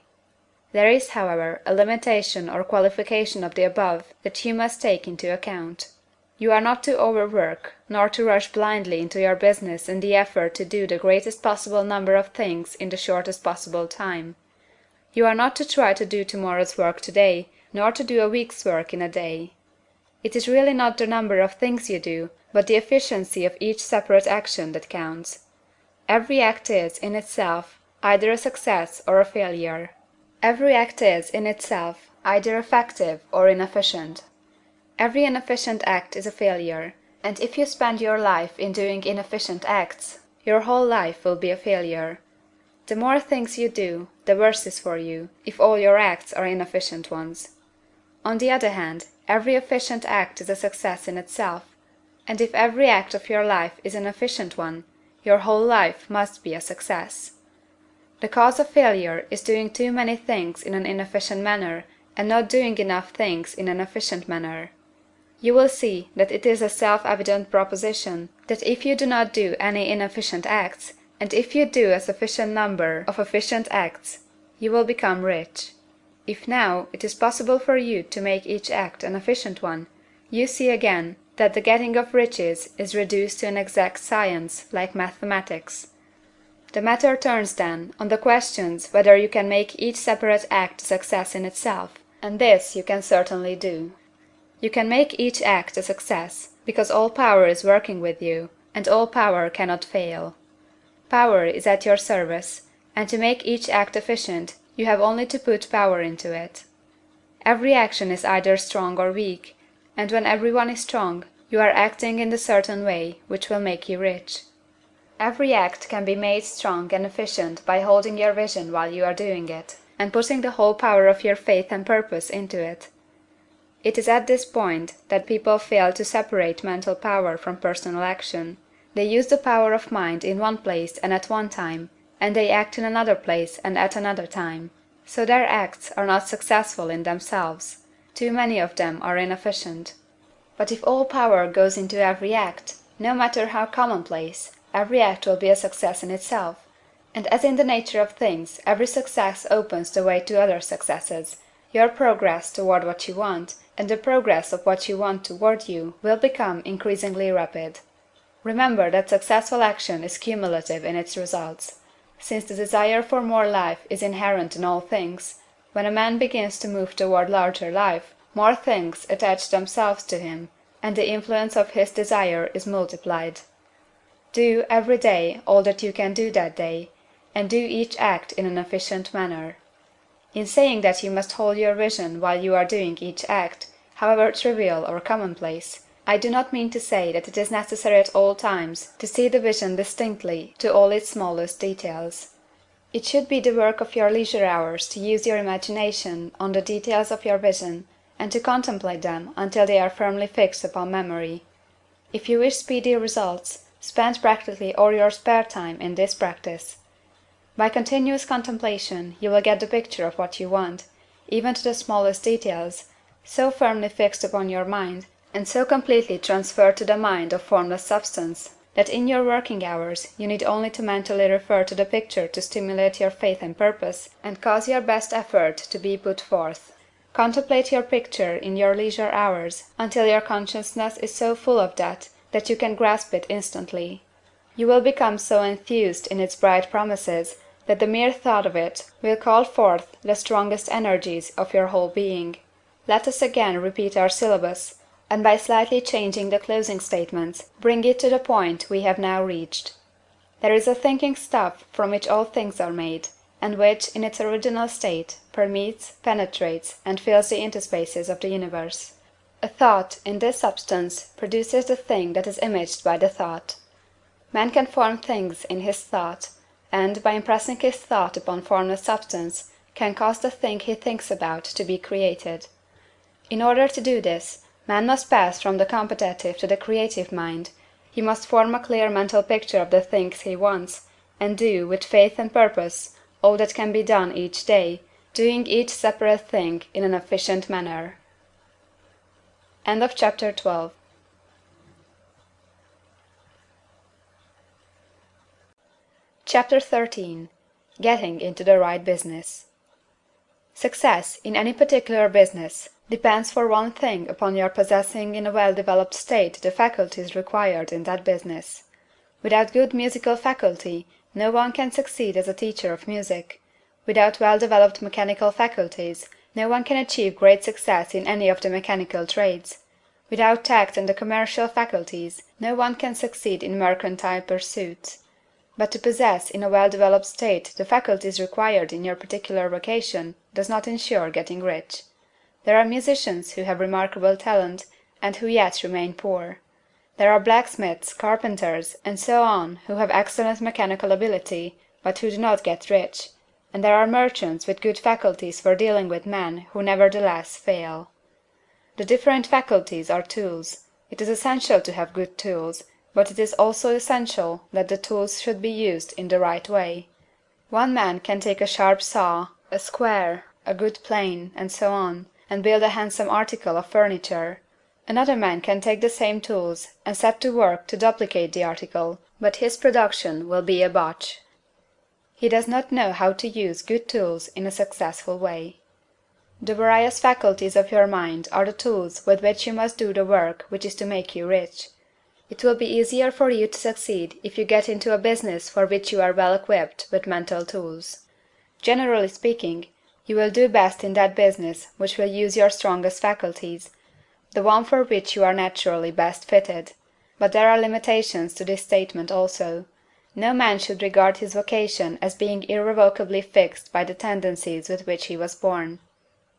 There is, however, a limitation or qualification of the above that you must take into account. You are not to overwork, nor to rush blindly into your business in the effort to do the greatest possible number of things in the shortest possible time. You are not to try to do tomorrow's work today, nor to do a week's work in a day. It is really not the number of things you do, but the efficiency of each separate action that counts. Every act is, in itself, either a success or a failure. Every act is, in itself, either effective or inefficient. Every inefficient act is a failure, and if you spend your life in doing inefficient acts, your whole life will be a failure. The more things you do, the worse is for you, if all your acts are inefficient ones. On the other hand, every efficient act is a success in itself, and if every act of your life is an efficient one, your whole life must be a success. The cause of failure is doing too many things in an inefficient manner, and not doing enough things in an efficient manner. You will see that it is a self-evident proposition that if you do not do any inefficient acts, and if you do a sufficient number of efficient acts, you will become rich. If now it is possible for you to make each act an efficient one, you see again that the getting of riches is reduced to an exact science, like mathematics. The matter turns, then, on the questions whether you can make each separate act a success in itself, and this you can certainly do. You can make each act a success, because all power is working with you, and all power cannot fail. Power is at your service, and to make each act efficient, you have only to put power into it. Every action is either strong or weak, and when every one is strong, you are acting in the certain way which will make you rich. Every act can be made strong and efficient by holding your vision while you are doing it, and putting the whole power of your faith and purpose into it. It is at this point that people fail to separate mental power from personal action. They use the power of mind in one place and at one time, and they act in another place and at another time. So their acts are not successful in themselves. Too many of them are inefficient. But if all power goes into every act, no matter how commonplace, every act will be a success in itself. And as in the nature of things, every success opens the way to other successes, your progress toward what you want, and the progress of what you want toward you, will become increasingly rapid. Remember that successful action is cumulative in its results. Since the desire for more life is inherent in all things, when a man begins to move toward larger life, more things attach themselves to him, and the influence of his desire is multiplied. Do, every day, all that you can do that day, and do each act in an efficient manner. In saying that you must hold your vision while you are doing each act, however trivial or commonplace, I do not mean to say that it is necessary at all times to see the vision distinctly to all its smallest details. It should be the work of your leisure hours to use your imagination on the details of your vision, and to contemplate them until they are firmly fixed upon memory. If you wish speedy results, spend practically all your spare time in this practice. By continuous contemplation you will get the picture of what you want, even to the smallest details, so firmly fixed upon your mind, and so completely transferred to the mind of formless substance, that in your working hours you need only to mentally refer to the picture to stimulate your faith and purpose, and cause your best effort to be put forth. Contemplate your picture in your leisure hours until your consciousness is so full of that you can grasp it instantly. You will become so enthused in its bright promises that the mere thought of it will call forth the strongest energies of your whole being. Let us again repeat our syllabus, and by slightly changing the closing statements, bring it to the point we have now reached. There is a thinking stuff from which all things are made, and which, in its original state, permeates, penetrates, and fills the interspaces of the universe. A thought, in this substance, produces the thing that is imaged by the thought. Man can form things in his thought, and, by impressing his thought upon formless substance, can cause the thing he thinks about to be created. In order to do this, man must pass from the competitive to the creative mind. He must form a clear mental picture of the things he wants, and do, with faith and purpose, all that can be done each day, doing each separate thing in an efficient manner. Chapter 13. Getting into the right business. Success, in any particular business, depends for one thing upon your possessing in a well-developed state the faculties required in that business. Without good musical faculty, no one can succeed as a teacher of music. Without well-developed mechanical faculties, no one can achieve great success in any of the mechanical trades. Without tact and the commercial faculties, no one can succeed in mercantile pursuits. But to possess in a well-developed state the faculties required in your particular vocation does not insure getting rich. There are musicians who have remarkable talent, and who yet remain poor. There are blacksmiths, carpenters, and so on who have excellent mechanical ability, but who do not get rich, and there are merchants with good faculties for dealing with men who nevertheless fail. The different faculties are tools. It is essential to have good tools, but it is also essential that the tools should be used in the right way. One man can take a sharp saw, a square, a good plane, and so on, and build a handsome article of furniture. Another man can take the same tools and set to work to duplicate the article, but his production will be a botch. He does not know how to use good tools in a successful way. The various faculties of your mind are the tools with which you must do the work which is to make you rich. It will be easier for you to succeed if you get into a business for which you are well equipped with mental tools. Generally speaking, you will do best in that business which will use your strongest faculties, the one for which you are naturally best fitted. But there are limitations to this statement also. No man should regard his vocation as being irrevocably fixed by the tendencies with which he was born.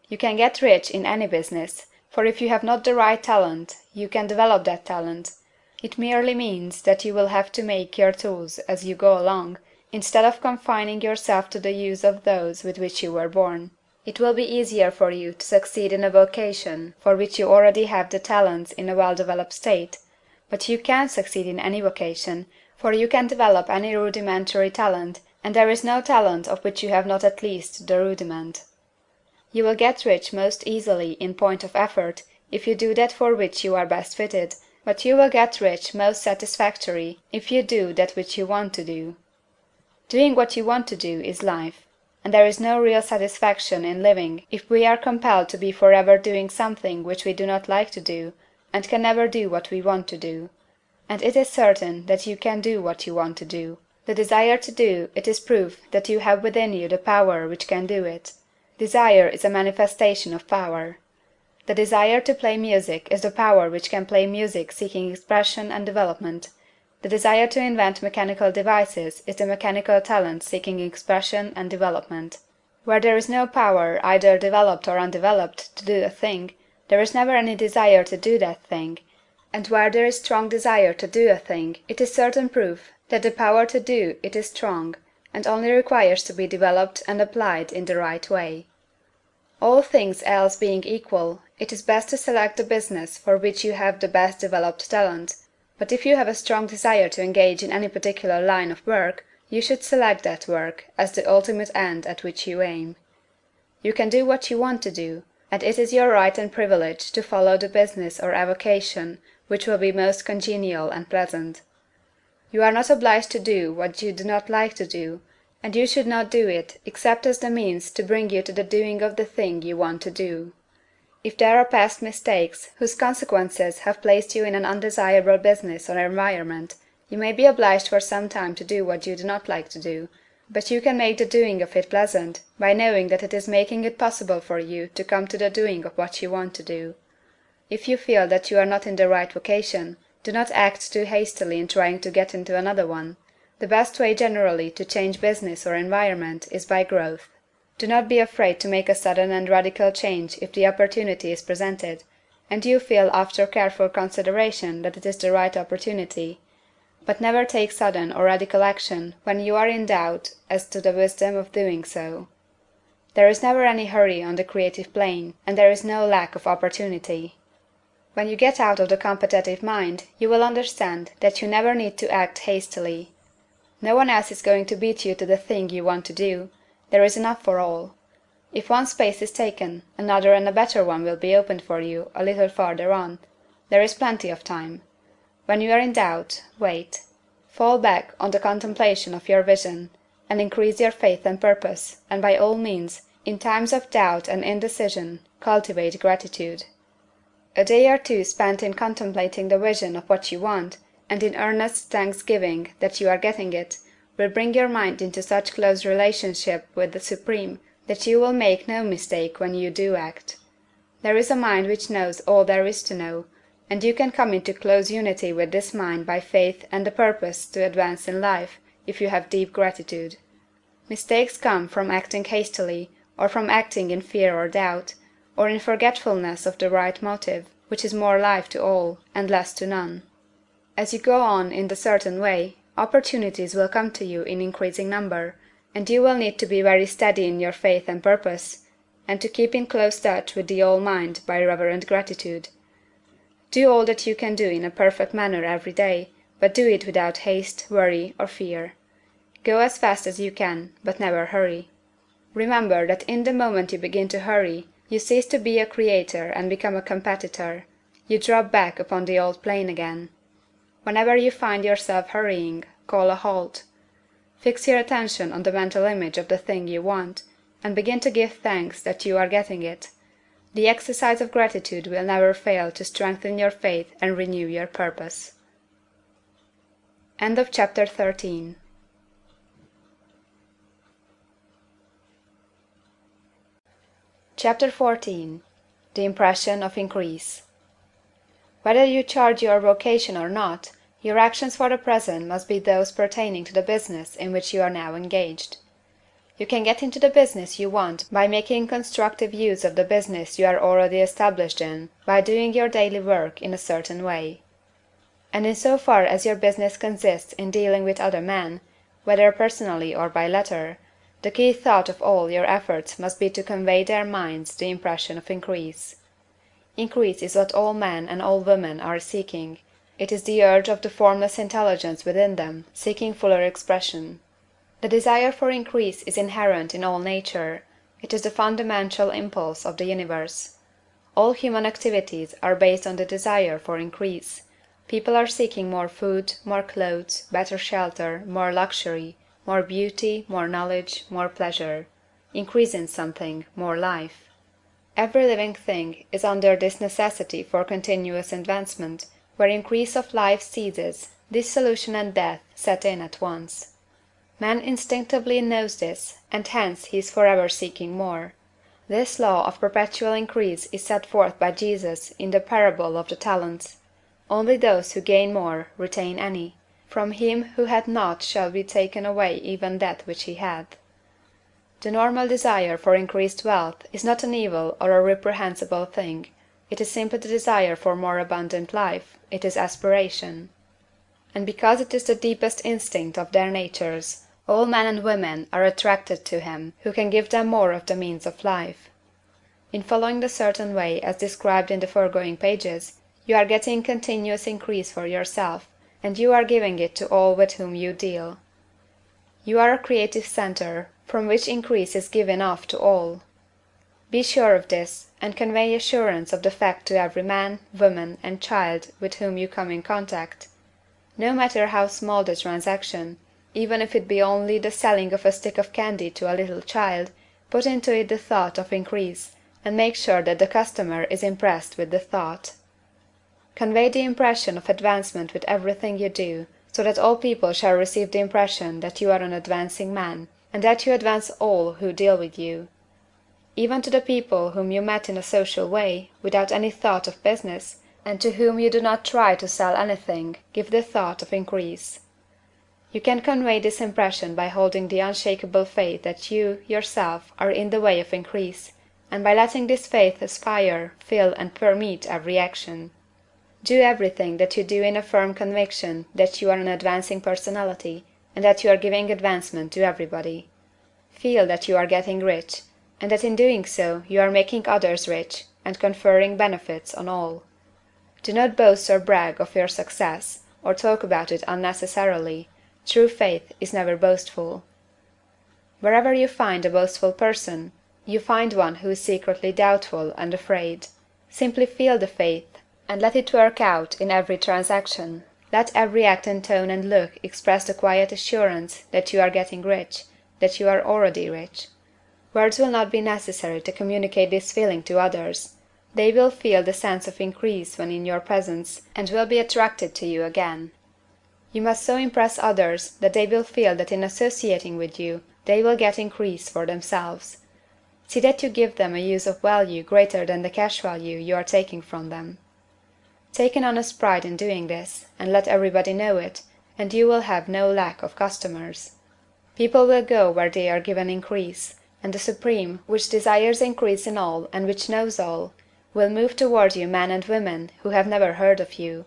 You can get rich in any business, for if you have not the right talent, you can develop that talent. It merely means that you will have to make your tools as you go along, instead of confining yourself to the use of those with which you were born. It will be easier for you to succeed in a vocation for which you already have the talents in a well-developed state, but you can succeed in any vocation, for you can develop any rudimentary talent, and there is no talent of which you have not at least the rudiment. You will get rich most easily in point of effort if you do that for which you are best fitted, but you will get rich most satisfactory if you do that which you want to do. Doing what you want to do is life, and there is no real satisfaction in living if we are compelled to be forever doing something which we do not like to do, and can never do what we want to do. And it is certain that you can do what you want to do. The desire to do it is proof that you have within you the power which can do it. Desire is a manifestation of power. The desire to play music is the power which can play music seeking expression and development. The desire to invent mechanical devices is the mechanical talent seeking expression and development. Where there is no power, either developed or undeveloped, to do a thing, there is never any desire to do that thing, and where there is strong desire to do a thing, it is certain proof that the power to do it is strong, and only requires to be developed and applied in the right way. All things else being equal, it is best to select the business for which you have the best developed talent, but if you have a strong desire to engage in any particular line of work, you should select that work as the ultimate end at which you aim. You can do what you want to do, and it is your right and privilege to follow the business or avocation which will be most congenial and pleasant. You are not obliged to do what you do not like to do, and you should not do it except as the means to bring you to the doing of the thing you want to do. If there are past mistakes whose consequences have placed you in an undesirable business or environment, you may be obliged for some time to do what you do not like to do, but you can make the doing of it pleasant by knowing that it is making it possible for you to come to the doing of what you want to do. If you feel that you are not in the right vocation, do not act too hastily in trying to get into another one. The best way generally to change business or environment is by growth. Do not be afraid to make a sudden and radical change if the opportunity is presented, and you feel after careful consideration that it is the right opportunity. But never take sudden or radical action when you are in doubt as to the wisdom of doing so. There is never any hurry on the creative plane, and there is no lack of opportunity. When you get out of the competitive mind, you will understand that you never need to act hastily. No one else is going to beat you to the thing you want to do. There is enough for all. If one space is taken, another and a better one will be opened for you a little farther on. There is plenty of time. When you are in doubt, wait. Fall back on the contemplation of your vision, and increase your faith and purpose, and by all means, in times of doubt and indecision, cultivate gratitude. A day or two spent in contemplating the vision of what you want, and in earnest thanksgiving that you are getting it, will bring your mind into such close relationship with the Supreme that you will make no mistake when you do act. There is a mind which knows all there is to know, and you can come into close unity with this mind by faith and the purpose to advance in life, if you have deep gratitude. Mistakes come from acting hastily, or from acting in fear or doubt, or in forgetfulness of the right motive, which is more life to all, and less to none. As you go on in the certain way, opportunities will come to you in increasing number, and you will need to be very steady in your faith and purpose, and to keep in close touch with the All-Mind by reverent gratitude. Do all that you can do in a perfect manner every day, but do it without haste, worry, or fear. Go as fast as you can, but never hurry. Remember that in the moment you begin to hurry, you cease to be a creator and become a competitor. You drop back upon the old plane again. Whenever you find yourself hurrying, call a halt. Fix your attention on the mental image of the thing you want, and begin to give thanks that you are getting it. The exercise of gratitude will never fail to strengthen your faith and renew your purpose. End of chapter 13. Chapter 14. The Impression of Increase. Whether you charge your vocation or not, your actions for the present must be those pertaining to the business in which you are now engaged. You can get into the business you want by making constructive use of the business you are already established in, by doing your daily work in a certain way. And in so far as your business consists in dealing with other men, whether personally or by letter, the key thought of all your efforts must be to convey their minds the impression of increase. Increase is what all men and all women are seeking. It is the urge of the formless intelligence within them, seeking fuller expression. The desire for increase is inherent in all nature. It is the fundamental impulse of the universe. All human activities are based on the desire for increase. People are seeking more food, more clothes, better shelter, more luxury, more beauty, more knowledge, more pleasure. Increase in something, more life. Every living thing is under this necessity for continuous advancement. Where increase of life ceases, dissolution and death set in at once. Man instinctively knows this, and hence he is forever seeking more. This law of perpetual increase is set forth by Jesus in the parable of the talents. Only those who gain more retain any. From him who hath not shall be taken away even that which he hath. The normal desire for increased wealth is not an evil or a reprehensible thing. It is simply the desire for more abundant life. It is aspiration. And because it is the deepest instinct of their natures, all men and women are attracted to him who can give them more of the means of life. In following the certain way as described in the foregoing pages, you are getting continuous increase for yourself, and you are giving it to all with whom you deal. You are a creative center, from which increase is given off to all. Be sure of this, and convey assurance of the fact to every man, woman, and child with whom you come in contact. No matter how small the transaction, even if it be only the selling of a stick of candy to a little child, put into it the thought of increase, and make sure that the customer is impressed with the thought. Convey the impression of advancement with everything you do, so that all people shall receive the impression that you are an advancing man, and that you advance all who deal with you. Even to the people whom you met in a social way, without any thought of business, and to whom you do not try to sell anything, give the thought of increase. You can convey this impression by holding the unshakable faith that you, yourself, are in the way of increase, and by letting this faith aspire, fill, and permeate every action. Do everything that you do in a firm conviction that you are an advancing personality, and that you are giving advancement to everybody. Feel that you are getting rich, and that in doing so you are making others rich, and conferring benefits on all. Do not boast or brag of your success, or talk about it unnecessarily. True faith is never boastful. Wherever you find a boastful person, you find one who is secretly doubtful and afraid. Simply feel the faith, and let it work out in every transaction. Let every act and tone and look express the quiet assurance that you are getting rich, that you are already rich. Words will not be necessary to communicate this feeling to others. They will feel the sense of increase when in your presence, and will be attracted to you again. You must so impress others that they will feel that in associating with you they will get increase for themselves. See that you give them a use of value greater than the cash value you are taking from them. Take an honest pride in doing this, and let everybody know it, and you will have no lack of customers. People will go where they are given increase, and the Supreme, which desires increase in all and which knows all, will move toward you men and women who have never heard of you.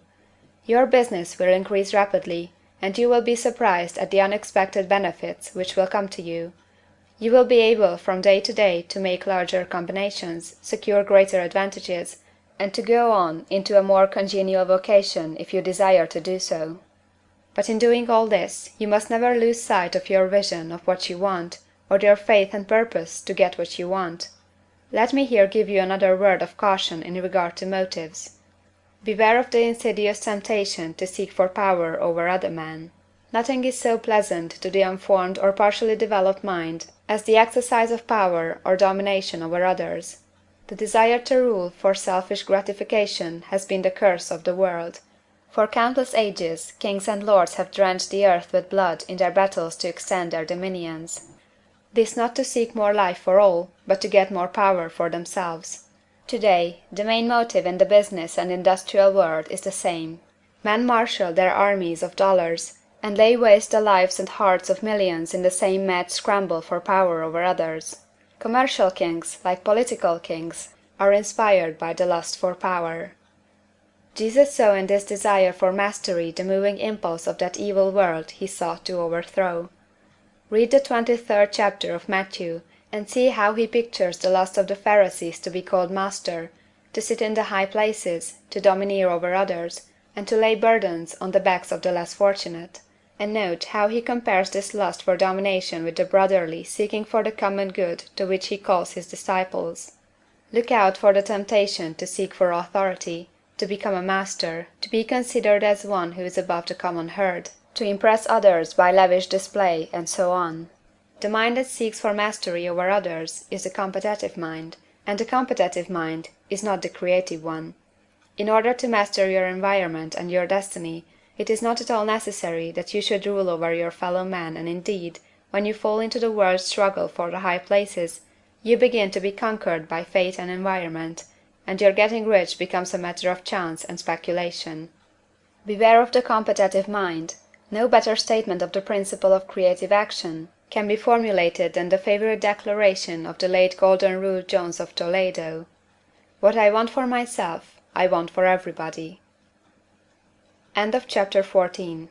Your business will increase rapidly, and you will be surprised at the unexpected benefits which will come to you. You will be able from day to day to make larger combinations, secure greater advantages, and to go on into a more congenial vocation if you desire to do so. But in doing all this, you must never lose sight of your vision of what you want, or your faith and purpose to get what you want. Let me here give you another word of caution in regard to motives. Beware of the insidious temptation to seek for power over other men. Nothing is so pleasant to the unformed or partially developed mind as the exercise of power or domination over others. The desire to rule for selfish gratification has been the curse of the world. For countless ages kings and lords have drenched the earth with blood in their battles to extend their dominions. This not to seek more life for all, but to get more power for themselves. Today, the main motive in the business and industrial world is the same. Men marshal their armies of dollars, and lay waste the lives and hearts of millions in the same mad scramble for power over others. Commercial kings, like political kings, are inspired by the lust for power. Jesus saw in this desire for mastery the moving impulse of that evil world he sought to overthrow. Read the 23rd chapter of Matthew, and see how he pictures the lust of the Pharisees to be called master, to sit in the high places, to domineer over others, and to lay burdens on the backs of the less fortunate. And note how he compares this lust for domination with the brotherly seeking for the common good to which he calls his disciples. Look out for the temptation to seek for authority, to become a master, to be considered as one who is above the common herd, to impress others by lavish display, and so on. The mind that seeks for mastery over others is the competitive mind, and the competitive mind is not the creative one. In order to master your environment and your destiny, it is not at all necessary that you should rule over your fellow men, and indeed, when you fall into the world's struggle for the high places, you begin to be conquered by fate and environment, and your getting rich becomes a matter of chance and speculation. Beware of the competitive mind. No better statement of the principle of creative action can be formulated than the favorite declaration of the late Golden Rule Jones of Toledo: "What I want for myself, I want for everybody." End of chapter 14.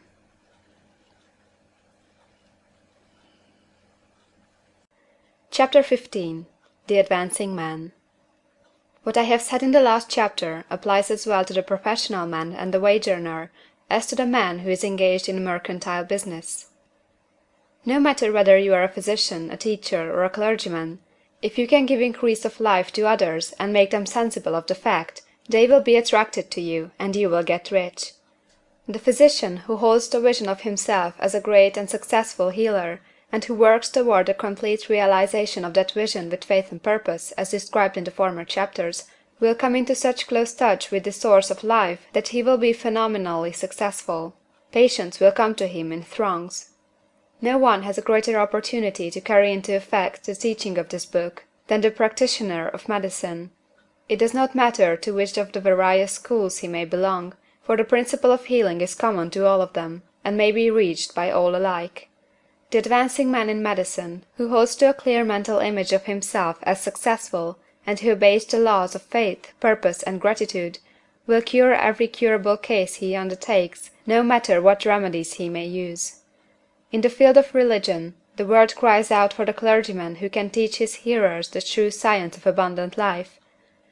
Chapter 15. The Advancing Man. What I have said in the last chapter applies as well to the professional man and the wage earner as to the man who is engaged in mercantile business. No matter whether you are a physician, a teacher, or a clergyman, if you can give increase of life to others and make them sensible of the fact, they will be attracted to you, and you will get rich. The physician who holds the vision of himself as a great and successful healer, and who works toward the complete realization of that vision with faith and purpose, as described in the former chapters, will come into such close touch with the source of life that he will be phenomenally successful. Patients will come to him in throngs. No one has a greater opportunity to carry into effect the teaching of this book than the practitioner of medicine. It does not matter to which of the various schools he may belong, for the principle of healing is common to all of them, and may be reached by all alike. The advancing man in medicine, who holds to a clear mental image of himself as successful, and who obeys the laws of faith, purpose, and gratitude, will cure every curable case he undertakes, no matter what remedies he may use. In the field of religion, The world cries out for the clergyman who can teach his hearers the true science of abundant life.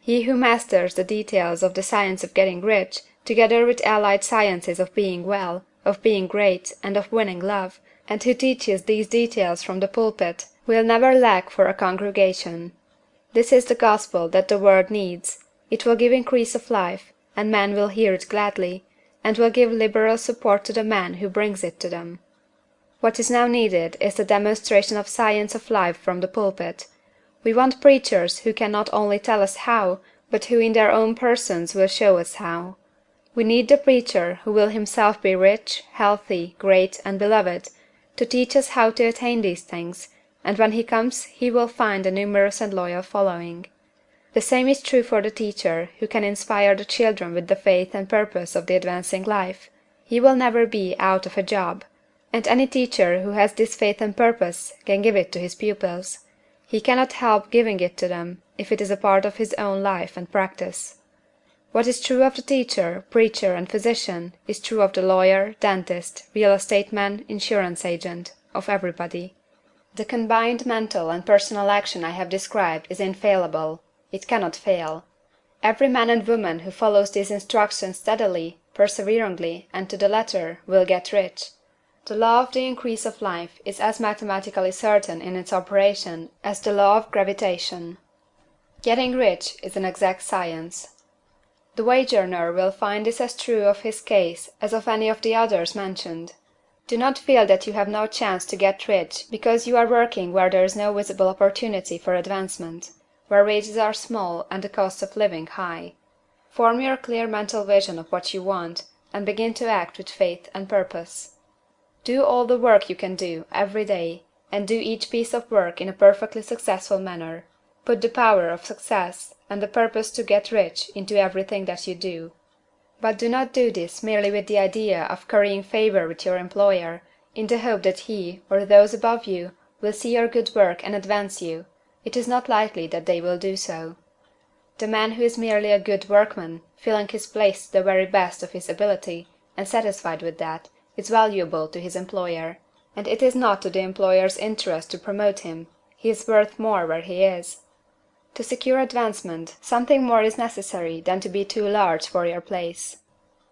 He who masters the details of the science of getting rich, together with allied sciences of being well, of being great, and of winning love, and who teaches these details from the pulpit, will never lack for a congregation. This is the gospel that the world needs. It will give increase of life, and men will hear it gladly, and will give liberal support to the man who brings it to them. What is now needed is the demonstration of science of life from the pulpit. We want preachers who can not only tell us how, but who in their own persons will show us how. We need the preacher who will himself be rich, healthy, great, and beloved, to teach us how to attain these things, and when he comes he will find a numerous and loyal following. The same is true for the teacher who can inspire the children with the faith and purpose of the advancing life. He will never be out of a job. And any teacher who has this faith and purpose can give it to his pupils. He cannot help giving it to them if it is a part of his own life and practice. What is true of the teacher, preacher, and physician is true of the lawyer, dentist, real estate man, insurance agent, of everybody. The combined mental and personal action I have described is infallible. It cannot fail. Every man and woman who follows these instructions steadily, perseveringly, and to the letter will get rich. The law of the increase of life is as mathematically certain in its operation as the law of gravitation. Getting rich is an exact science. The wage earner will find this as true of his case as of any of the others mentioned. Do not feel that you have no chance to get rich because you are working where there is no visible opportunity for advancement, where wages are small and the cost of living high. Form your clear mental vision of what you want, and begin to act with faith and purpose. Do all the work you can do, every day, and do each piece of work in a perfectly successful manner. Put the power of success, and the purpose to get rich, into everything that you do. But do not do this merely with the idea of currying favor with your employer, in the hope that he, or those above you, will see your good work and advance you. It is not likely that they will do so. The man who is merely a good workman, filling his place to the very best of his ability, and satisfied with that, is valuable to his employer, and it is not to the employer's interest to promote him. He is worth more where he is. To secure advancement, something more is necessary than to be too large for your place.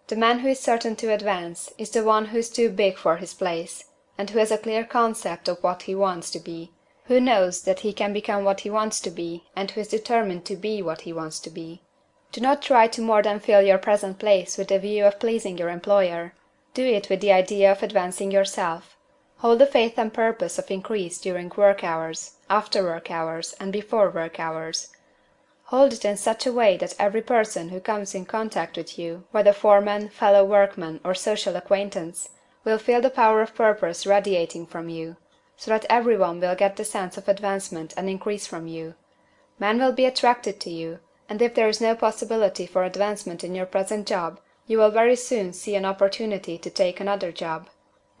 The man who is certain to advance is the one who is too big for his place, and who has a clear concept of what he wants to be, who knows that he can become what he wants to be, and who is determined to be what he wants to be. Do not try to more than fill your present place with the view of pleasing your employer. Do it with the idea of advancing yourself. Hold the faith and purpose of increase during work hours, after work hours, and before work hours. Hold it in such a way that every person who comes in contact with you, whether foreman, fellow workman, or social acquaintance, will feel the power of purpose radiating from you, so that everyone will get the sense of advancement and increase from you. Men will be attracted to you, and if there is no possibility for advancement in your present job, you will very soon see an opportunity to take another job.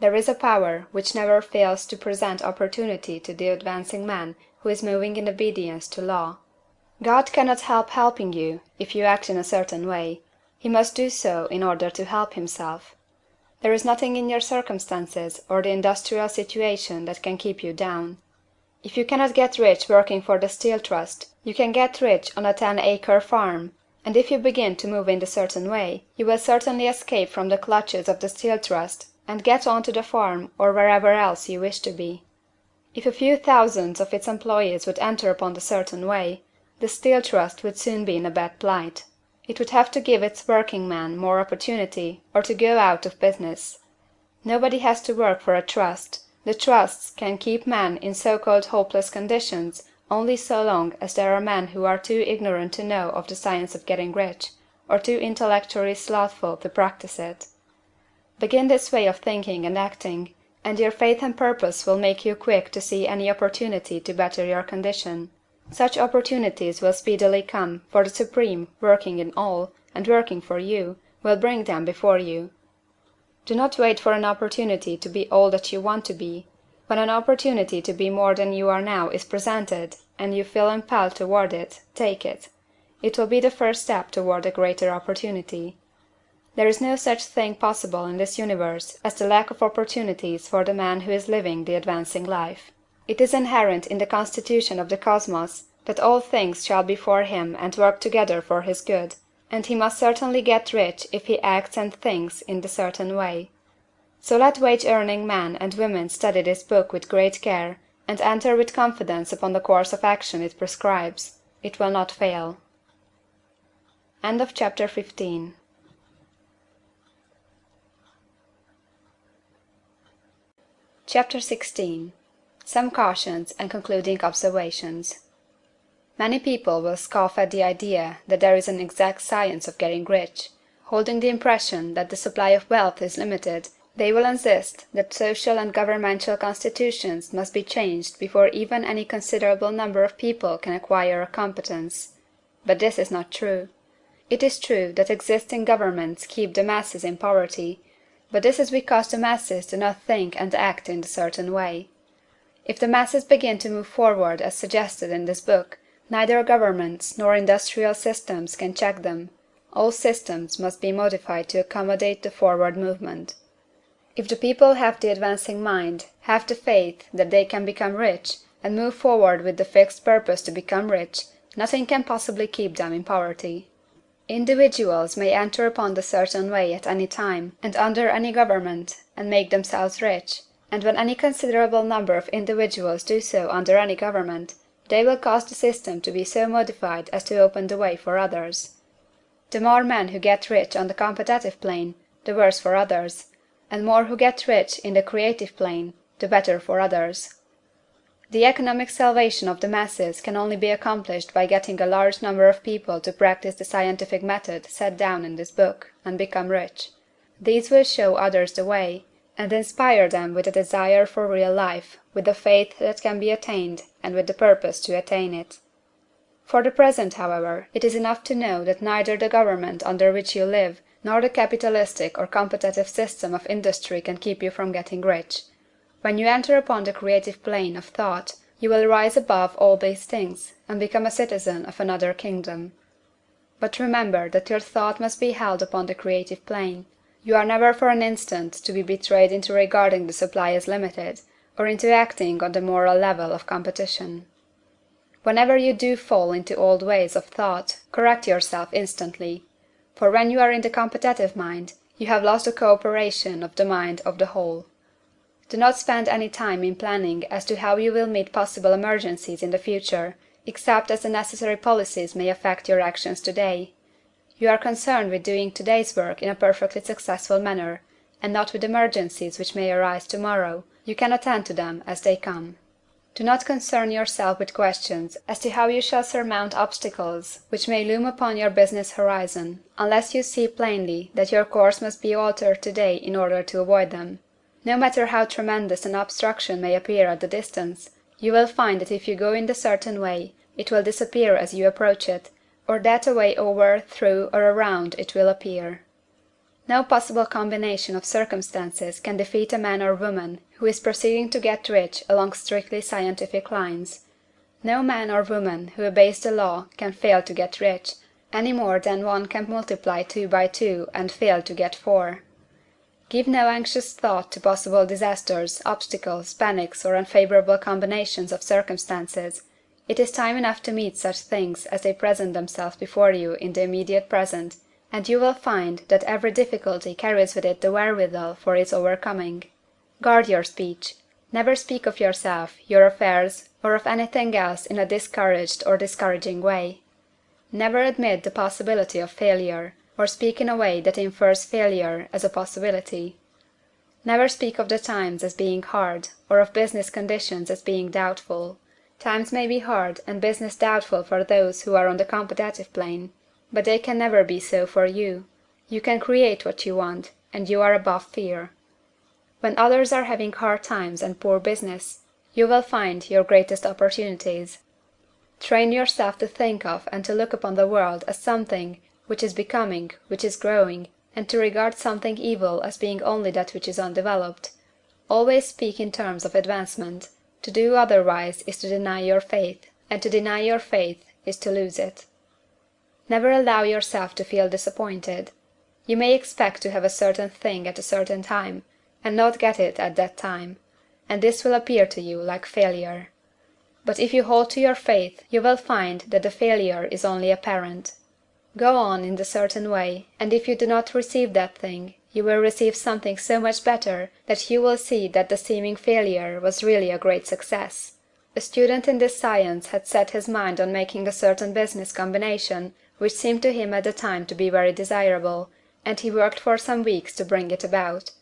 There is a power which never fails to present opportunity to the advancing man who is moving in obedience to law. God cannot help helping you if you act in a certain way. He must do so in order to help himself. There is nothing in your circumstances or the industrial situation that can keep you down. If you cannot get rich working for the Steel Trust, you can get rich on a 10-acre farm, and if you begin to move in a certain way, you will certainly escape from the clutches of the Steel Trust and get on to the farm or wherever else you wish to be. If a few thousands of its employees would enter upon the certain way, the Steel Trust would soon be in a bad plight. It would have to give its working men more opportunity, or to go out of business. Nobody has to work for a trust. The trusts can keep men in so-called hopeless conditions only so long as there are men who are too ignorant to know of the science of getting rich, or too intellectually slothful to practice it. Begin this way of thinking and acting, and your faith and purpose will make you quick to see any opportunity to better your condition. Such opportunities will speedily come, for the Supreme, working in all, and working for you, will bring them before you. Do not wait for an opportunity to be all that you want to be. When an opportunity to be more than you are now is presented, and you feel impelled toward it, take it. It will be the first step toward a greater opportunity. There is no such thing possible in this universe as the lack of opportunities for the man who is living the advancing life. It is inherent in the constitution of the cosmos that all things shall be for him and work together for his good, and he must certainly get rich if he acts and thinks in the certain way. So let wage-earning men and women study this book with great care, and enter with confidence upon the course of action it prescribes. It will not fail. End of chapter 15. Chapter 16. Some cautions and concluding observations. Many people will scoff at the idea that there is an exact science of getting rich. Holding the impression that the supply of wealth is limited, they will insist that social and governmental constitutions must be changed before even any considerable number of people can acquire a competence. But this is not true. It is true that existing governments keep the masses in poverty, but this is because the masses do not think and act in a certain way. If the masses begin to move forward as suggested in this book, neither governments nor industrial systems can check them. All systems must be modified to accommodate the forward movement. If the people have the advancing mind, have the faith that they can become rich, and move forward with the fixed purpose to become rich, nothing can possibly keep them in poverty. Individuals may enter upon the certain way at any time, and under any government, and make themselves rich, and when any considerable number of individuals do so under any government, they will cause the system to be so modified as to open the way for others. The more men who get rich on the competitive plane, the worse for others, and more who get rich in the creative plane, the better for others. The economic salvation of the masses can only be accomplished by getting a large number of people to practice the scientific method set down in this book, and become rich. These will show others the way, and inspire them with a desire for real life, with the faith that can be attained, and with the purpose to attain it. For the present, however, it is enough to know that neither the government under which you live, nor the capitalistic or competitive system of industry can keep you from getting rich. When you enter upon the creative plane of thought, you will rise above all these things, and become a citizen of another kingdom. But remember that your thought must be held upon the creative plane. You are never for an instant to be betrayed into regarding the supply as limited, or into acting on the moral level of competition. Whenever you do fall into old ways of thought, correct yourself instantly. For when you are in the competitive mind, you have lost the cooperation of the mind of the whole. Do not spend any time in planning as to how you will meet possible emergencies in the future, except as the necessary policies may affect your actions today. You are concerned with doing today's work in a perfectly successful manner, and not with emergencies which may arise tomorrow. You can attend to them as they come. Do not concern yourself with questions as to how you shall surmount obstacles which may loom upon your business horizon, unless you see plainly that your course must be altered today in order to avoid them. No matter how tremendous an obstruction may appear at the distance, you will find that if you go in the certain way, it will disappear as you approach it, or that a way over, through, or around it will appear. No possible combination of circumstances can defeat a man or woman who is proceeding to get rich along strictly scientific lines. No man or woman who obeys the law can fail to get rich, any more than one can multiply 2 by 2 and fail to get 4. Give no anxious thought to possible disasters, obstacles, panics, or unfavorable combinations of circumstances. It is time enough to meet such things as they present themselves before you in the immediate present, and you will find that every difficulty carries with it the wherewithal for its overcoming. Guard your speech. Never speak of yourself, your affairs, or of anything else in a discouraged or discouraging way. Never admit the possibility of failure, or speak in a way that infers failure as a possibility. Never speak of the times as being hard, or of business conditions as being doubtful. Times may be hard and business doubtful for those who are on the competitive plane, but they can never be so for you. You can create what you want, and you are above fear. When others are having hard times and poor business, you will find your greatest opportunities. Train yourself to think of and to look upon the world as something which is becoming, which is growing, and to regard something evil as being only that which is undeveloped. Always speak in terms of advancement. To do otherwise is to deny your faith, and to deny your faith is to lose it. Never allow yourself to feel disappointed. You may expect to have a certain thing at a certain time, and not get it at that time, and this will appear to you like failure. But if you hold to your faith, you will find that the failure is only apparent. Go on in the certain way, and if you do not receive that thing, you will receive something so much better that you will see that the seeming failure was really a great success. A student in this science had set his mind on making a certain business combination which seemed to him at the time to be very desirable, and he worked for some weeks to bring it about.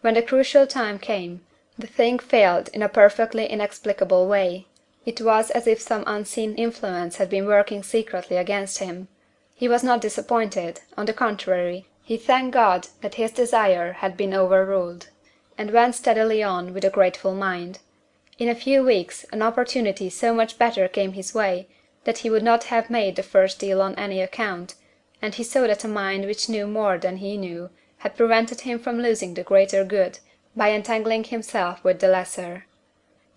When the crucial time came, the thing failed in a perfectly inexplicable way. It was as if some unseen influence had been working secretly against him. He was not disappointed; on the contrary, he thanked God that his desire had been overruled, and went steadily on with a grateful mind. In a few weeks an opportunity so much better came his way that he would not have made the first deal on any account, and he saw that a mind which knew more than he knew had prevented him from losing the greater good by entangling himself with the lesser.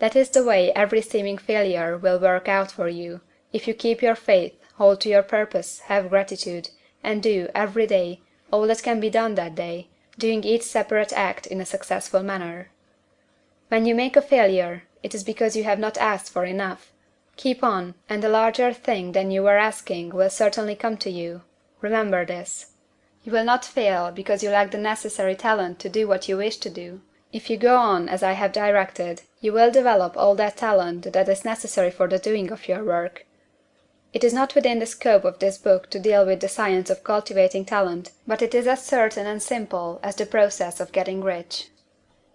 That is the way every seeming failure will work out for you, if you keep your faith, hold to your purpose, have gratitude, and do, every day, all that can be done that day, doing each separate act in a successful manner. When you make a failure, it is because you have not asked for enough. Keep on, and a larger thing than you were asking will certainly come to you. Remember this. You will not fail because you lack the necessary talent to do what you wish to do. If you go on as I have directed, you will develop all that talent that is necessary for the doing of your work. It is not within the scope of this book to deal with the science of cultivating talent, but it is as certain and simple as the process of getting rich.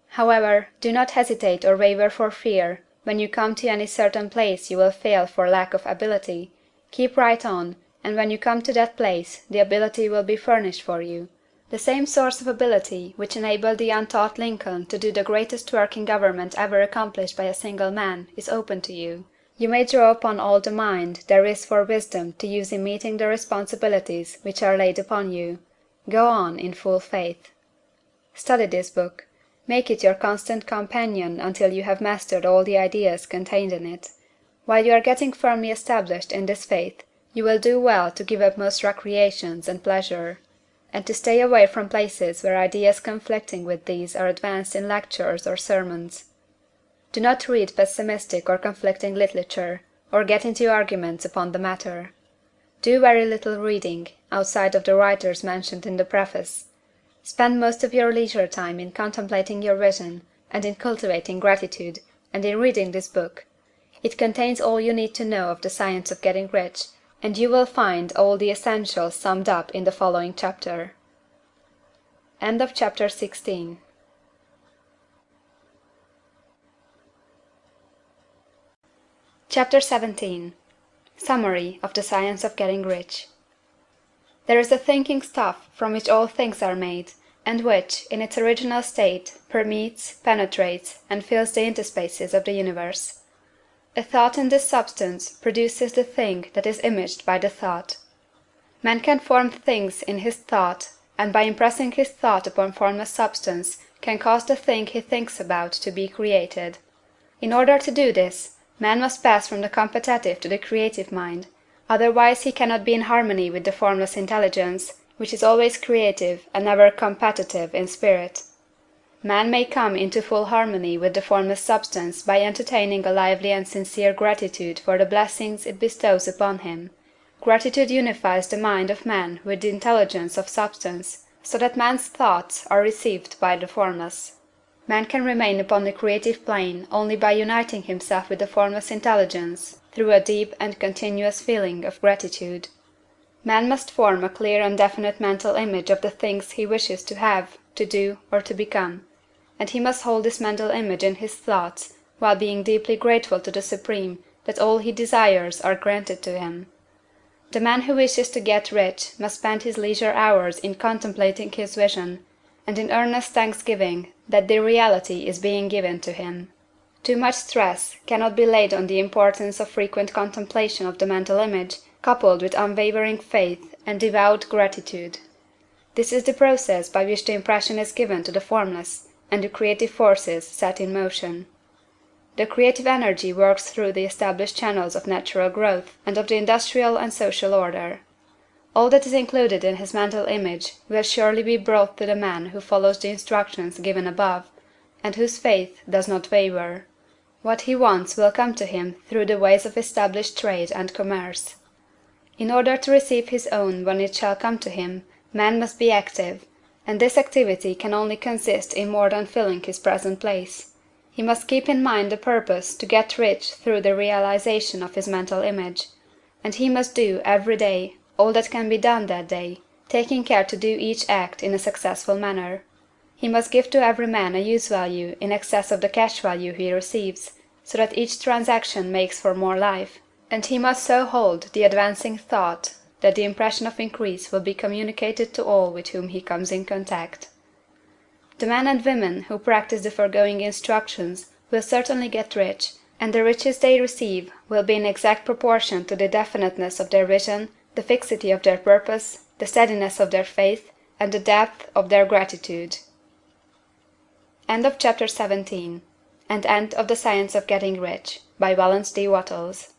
However, do not hesitate or waver for fear when you come to any certain place you will fail for lack of ability. Keep right on, and when you come to that place the ability will be furnished for you. The same source of ability which enabled the untaught Lincoln to do the greatest work in government ever accomplished by a single man is open to you. You may draw upon all the mind there is for wisdom to use in meeting the responsibilities which are laid upon you. Go on in full faith. Study this book. Make it your constant companion until you have mastered all the ideas contained in it. While you are getting firmly established in this faith, you will do well to give up most recreations and pleasure, and to stay away from places where ideas conflicting with these are advanced in lectures or sermons. Do not read pessimistic or conflicting literature, or get into arguments upon the matter. Do very little reading, outside of the writers mentioned in the preface. Spend most of your leisure time in contemplating your vision, and in cultivating gratitude, and in reading this book. It contains all you need to know of the science of getting rich, and you will find all the essentials summed up in the following chapter. End of chapter 16. Chapter 17. Summary of the Science of Getting Rich. There is a thinking stuff from which all things are made, and which, in its original state, permeates, penetrates, and fills the interspaces of the universe. A thought in this substance produces the thing that is imaged by the thought. Man can form things in his thought, and by impressing his thought upon formless substance can cause the thing he thinks about to be created. In order to do this, man must pass from the competitive to the creative mind, otherwise he cannot be in harmony with the formless intelligence, which is always creative and never competitive in spirit. Man may come into full harmony with the formless substance by entertaining a lively and sincere gratitude for the blessings it bestows upon him. Gratitude unifies the mind of man with the intelligence of substance, so that man's thoughts are received by the formless. Man can remain upon the creative plane only by uniting himself with the formless intelligence through a deep and continuous feeling of gratitude. Man must form a clear and definite mental image of the things he wishes to have, to do, or to become, and he must hold this mental image in his thoughts while being deeply grateful to the Supreme that all he desires are granted to him. The man who wishes to get rich must spend his leisure hours in contemplating his vision, and in earnest thanksgiving that the reality is being given to him. Too much stress cannot be laid on the importance of frequent contemplation of the mental image, coupled with unwavering faith and devout gratitude. This is the process by which the impression is given to the formless, and the creative forces set in motion. The creative energy works through the established channels of natural growth and of the industrial and social order. All that is included in his mental image will surely be brought to the man who follows the instructions given above, and whose faith does not waver. What he wants will come to him through the ways of established trade and commerce. In order to receive his own when it shall come to him, man must be active, and this activity can only consist in more than filling his present place. He must keep in mind the purpose to get rich through the realization of his mental image, and he must do, every day, all that can be done that day, taking care to do each act in a successful manner. He must give to every man a use value in excess of the cash value he receives, so that each transaction makes for more life, and he must so hold the advancing thought that the impression of increase will be communicated to all with whom he comes in contact. The men and women who practice the foregoing instructions will certainly get rich, and the riches they receive will be in exact proportion to the definiteness of their vision, the fixity of their purpose, the steadiness of their faith, and the depth of their gratitude. End of chapter 17. And end of The Science of Getting Rich, by Wallace D. Wattles.